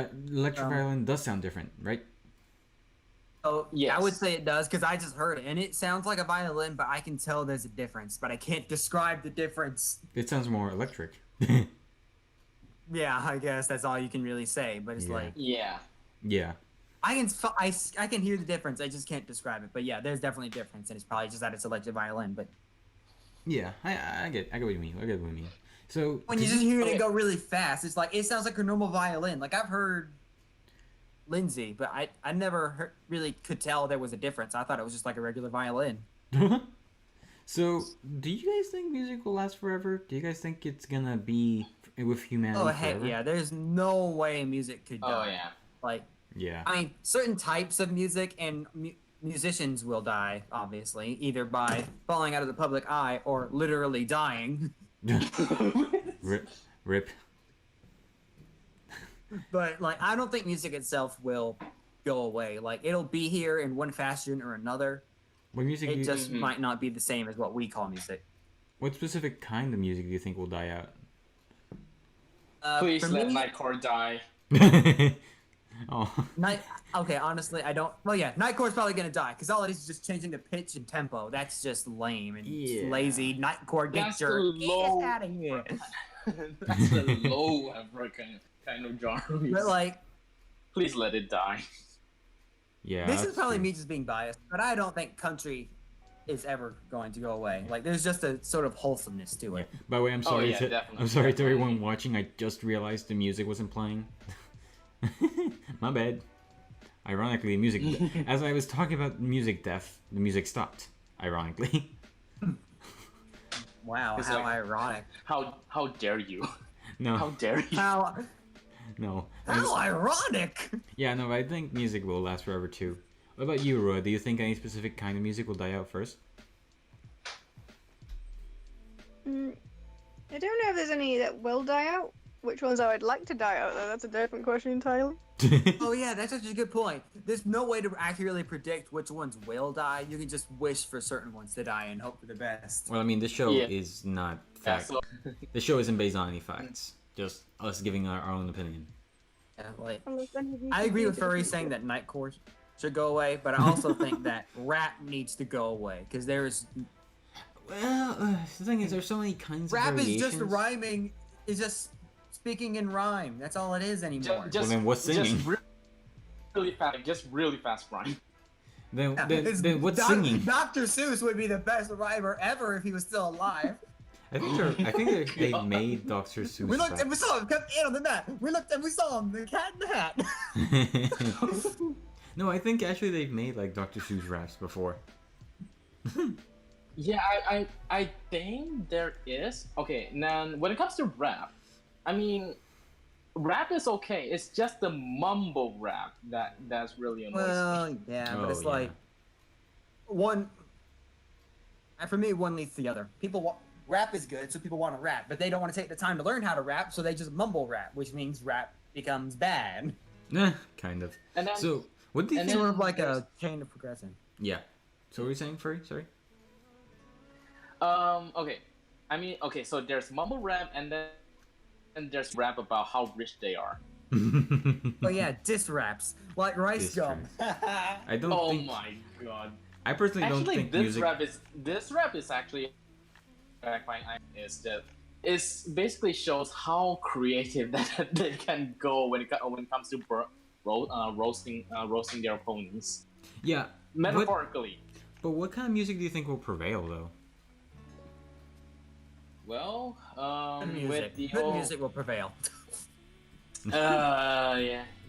Um, violin does sound different, right? Oh, Yes. I would say it does because I just heard it and it sounds like a violin, but I can tell there's a difference, but I can't describe the difference. It sounds more electric. Yeah, I guess that's all you can really say, but it's Yeah. like Yeah. Yeah. I can hear the difference. I just can't describe it. But yeah, there's definitely a difference, and it's probably just that it's electric violin. But Yeah, I get what you mean. I get what you mean. So when you did just hear okay. it go really fast, it's like it sounds like a normal violin. Like I've heard Lindsay, but I never really could tell there was a difference. I thought it was just like a regular violin. So, do you guys think music will last forever? Do you guys think it's gonna be with humanity Oh heck forever? yeah! There's no way music could die. Oh yeah. Like Yeah. I mean, certain types of music and musicians will die, obviously, either by falling out of the public eye or literally dying. Rip. Rip. But like, I don't think music itself will go away. Like, it'll be here in one fashion or another. What music? It just might not be the same as what we call music. What specific kind of music do you think will die out? Please For let me, Nightcore die. Oh. Okay, honestly, I don't. Well, yeah, Nightcore's probably gonna die because all it is just changing the pitch and tempo. That's just lame and Yeah. lazy. Nightcore, get That's your the low- ass out of here. That's the low ever kind of genre. But like, Please let it die. Yeah. this is that's probably true. me just being biased, but I don't think country is ever going to go away. Like, there's just a sort of wholesomeness to it. By the way, I'm sorry yeah, to definitely, I'm sorry to definitely. everyone watching. I just realized the music wasn't playing. My bad. Ironically, music. As I was talking about music death, the music stopped. Ironically. Wow, It's how like- ironic. How dare you? How No, dare you? How no. how ironic. Yeah, no. I think music will last forever too. What about you, Roy? Do you think any specific kind of music will die out first? I don't know if there's any that will die out. Which ones I would like to die out, though, that's a different question entirely. Oh yeah, that's actually a good point. There's no way to accurately predict which ones will die. You can just wish for certain ones to die and hope for the best. Well, I mean, this show Yeah. is not Yeah, fact. so The show isn't based on any facts. Just us giving our own opinion. Yeah, like Unless any of you I can agree do with Furry different saying shit. that Nightcore should go away, but I also think that rap needs to go away because there's Well, the thing is, there's so many kinds rap of is variations. just rhyming, is just speaking in rhyme. That's all it is anymore. just, then what's singing? really fast, just really fast rhyme. Then, Yeah, then, it's then what's singing? Dr. Seuss would be the best rhymer ever if he was still alive. I think they made Dr. Seuss. We looked rap. and we saw him come in on the mat. We looked and we saw him, the cat in the hat. No, I think actually they've made like Dr. Seuss raps before. Yeah, I think there is. Okay, now when it comes to rap, I mean, rap is okay. It's just the mumble rap that's really annoying. Well, yeah, but Oh, it's yeah. like one. For me, one leads to the other. Rap is good, so people want to rap, but they don't want to take the time to learn how to rap, so they just mumble rap, which means rap becomes bad. Kind of. And then, So, what do you and think? then- Sort of like a chain of progression. Yeah. So, what were you saying, Furry? Sorry. okay, I mean, okay, so there's mumble rap, and there's rap about how rich they are. But yeah, diss raps like rice Diss gum. I don't Oh think. my god! I personally don't Actually, think this music. rap is actually I find is that it basically shows how creative that they can go when it comes to roasting their opponents Yeah. metaphorically. But what kind of music do you think will prevail, though? Well, Good music. with the Good whole, music will prevail.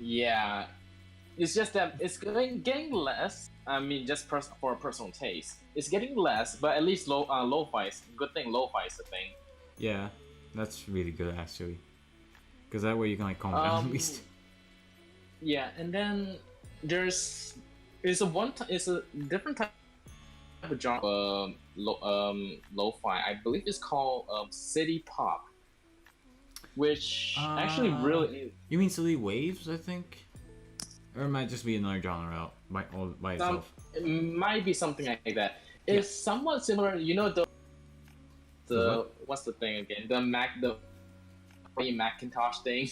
yeah. It's just that it's getting less. I mean, just for personal taste, it's getting less. But at least lo-fi is good thing. Lo-fi is a thing. Yeah, that's really good actually. Because that way you can like calm down at least. Yeah, and then it's a different type of genre. Lo-fi. I believe it's called city pop, which actually really You mean Silly Waves? I think. Or it might just be another genre out by itself. It might be something like that. Yeah. It's somewhat similar. You know The the what's the thing again? The Macintosh thing.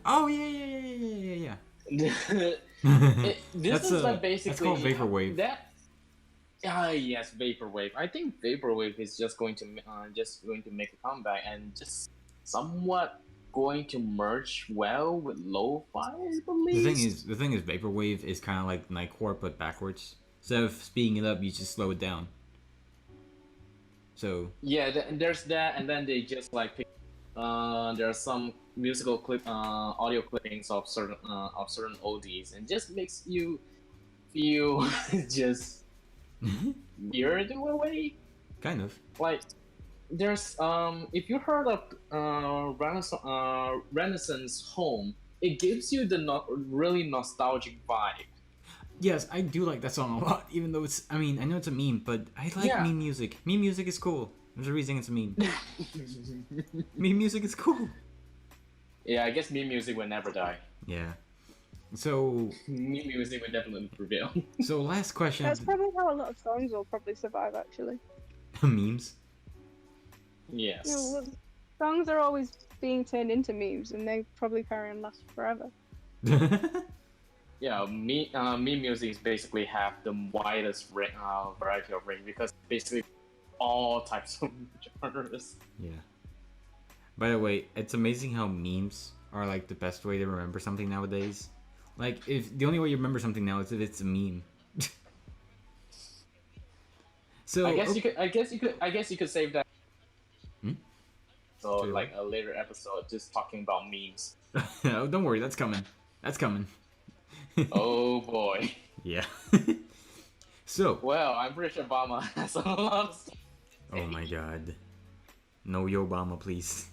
Oh yeah. This That's is like basically that's called vaporwave. Yes, vaporwave. I think vaporwave is just going to make a comeback and just somewhat going to merge well with lo-fi, I believe. The thing is, vaporwave is kind of like Nightcore but backwards. Instead of speeding it up, you just slow it down. So Yeah, there's that, and then they just like pick. There are some audio clippings of certain oldies, and just makes you feel just weird in a way. kind of. Like there's if you heard of Renaissance Home, it gives you the really nostalgic vibe. Yes, I do like that song a lot, even though I know it's a meme, but I like Yeah. meme music. Meme music is cool. There's a reason it's a meme. Meme music is cool. Yeah, I guess meme music will never die. Yeah. So, Meme music will definitely prevail. so last question. That's probably how a lot of songs will probably survive, actually. Memes. Yes. You know, songs are always being turned into memes, and they probably carry on last forever. Yeah, meme music basically have the widest variety of range because basically all types of genres. Yeah. By the way, it's amazing how memes are like the best way to remember something nowadays. Like, if the only way you remember something now is if it's a meme. So I guess you could save that. Hmm? So Sure. like a later episode just talking about memes. Oh, don't worry, that's coming. That's coming. Oh boy. Yeah. So. Well, I'm pretty sure Obama has a lot of stuff. Oh my god. No Obama, please.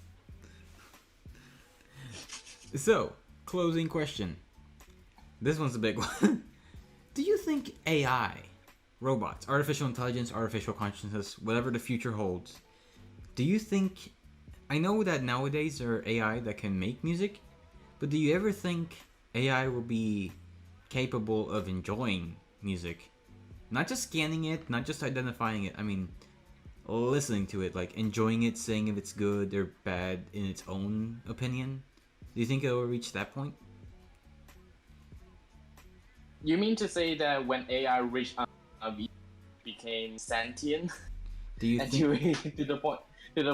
So, closing question. This one's a big one. Do you think AI, robots, artificial intelligence, artificial consciousness, whatever the future holds, do you think... I know that nowadays there are AI that can make music, but do you ever think AI will be capable of enjoying music? Not just scanning it, not just identifying it, I mean, listening to it, like enjoying it, saying if it's good or bad in its own opinion. Do you think it will reach that point? You mean to say that when AI became sentient Do you and think... to the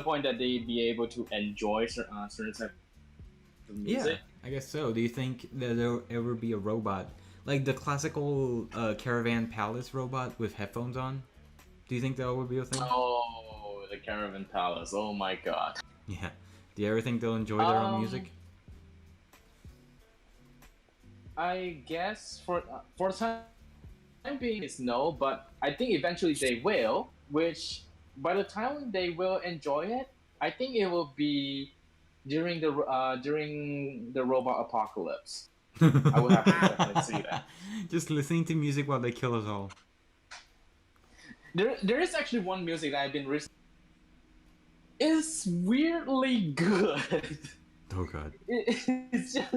point that they'd be able to enjoy certain type of music? Yeah, I guess so. Do you think that there'll ever be a robot, like the classical Caravan Palace robot with headphones on? Do you think that will be a thing? Oh, the Caravan Palace. Oh my god. Yeah. Do you ever think they'll enjoy their own music? I guess for the time being is no, but I think eventually they will. Which by the time they will enjoy it, I think it will be during the robot apocalypse. I would have to definitely see that. Just listening to music while they kill us all. There is actually one music that I've been It's weirdly good. Oh god. It's just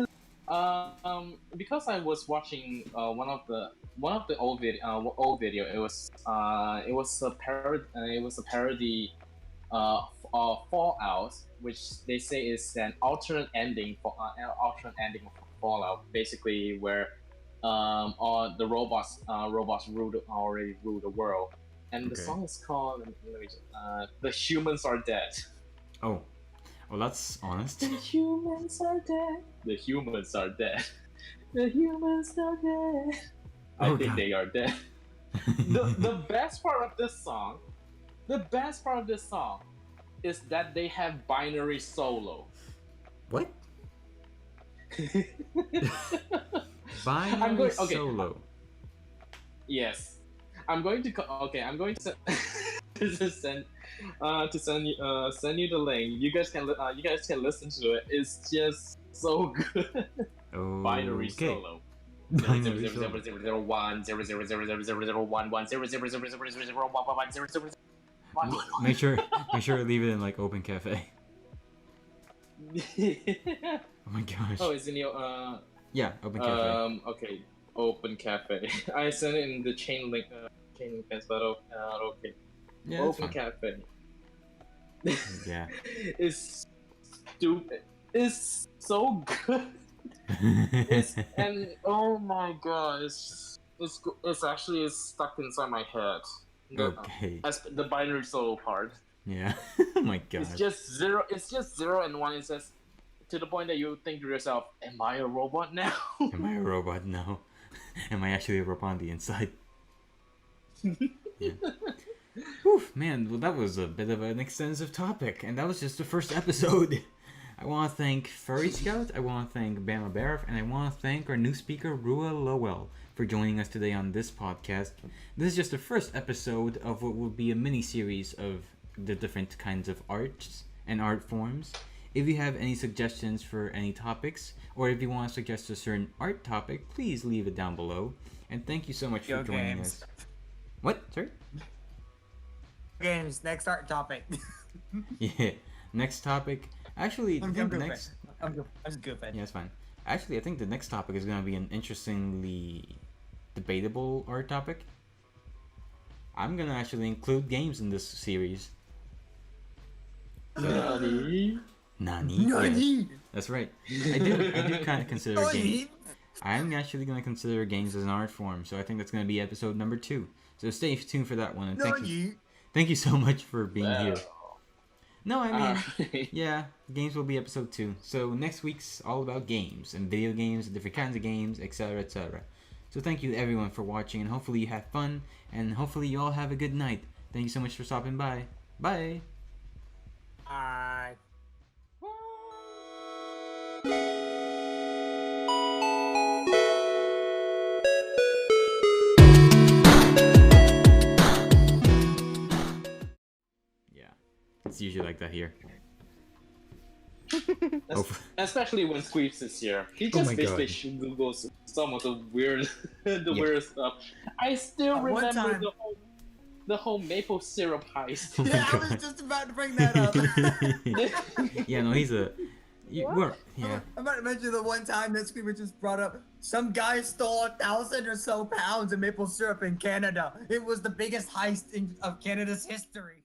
because I was watching one of the old video. It was a parody of Fallout, which they say is an alternate ending of Fallout, basically where all the robots already rule the world, and the Okay. song is called "The Humans Are Dead." Oh. Well, that's honest. The humans are dead. The humans are dead. The humans are dead. I Oh, think God. they are dead. The best part of this song, is that they have binary solo. What? Binary okay. solo. Yes, I'm going to to send you the link. You guys can listen to it. It's just so good. Oh. Binary solo. Binary solo. 001 0000011 0000011 Make sure to leave it in like Open Cafe. Oh my gosh. Oh, it's in your Yeah, Open Cafe. Okay, Open Cafe. I sent it in the chain link test, but okay. Yeah, that's Open fine. Cafe. Yeah. It's stupid. It's so good. It's and oh my god, it's actually is stuck inside my head. Okay. As the binary solo part. Yeah. Oh my It's god. just zero. It's just 0 and 1. It says to the point that you think to yourself, "Am I a robot now?" Am I a robot? No. Am I actually a robot on the inside? Yeah. Whew, man, well, that was a bit of an extensive topic, and that was just the first episode. I want to thank Furry Scout, I want to thank Bama Barif, and I want to thank our new speaker, Rua Lowell, for joining us today on this podcast. This is just the first episode of what will be a mini series of the different kinds of arts and art forms. If you have any suggestions for any topics, or if you want to suggest a certain art topic, please leave it down below. And thank you so much for joining us. What? Sorry? Games. Next art topic. Yeah. Next topic. Actually, I'm I think goofing. next. I'm just goofing. Yeah, it's fine. Actually, I think the next topic is gonna be an interestingly debatable art topic. I'm gonna actually include games in this series. Nani? Nani? Yes, that's right. I do kind of consider games. I'm actually gonna consider games as an art form, so I think that's gonna be episode number 2. So stay tuned for that one, and thank you so much for being here. No, I mean, Alright. yeah, games will be episode 2. So next week's all about games and video games, different kinds of games, etc., etc. So thank you everyone for watching, and hopefully you had fun, and hopefully you all have a good night. Thank you so much for stopping by. Bye. Bye. Yeah, it's usually like that here. Especially when Squeeps is here. He Oh just my basically Googles some of the weird, Yeah. weird stuff. I still One remember time- the whole maple syrup heist. Oh my Yeah, I God. was just about to bring that up. Yeah, no, he's a. Yeah. I'm about to mention the one time that Screamer just brought up some guy stole 1,000 or so pounds of maple syrup in Canada. It was the biggest heist of Canada's history.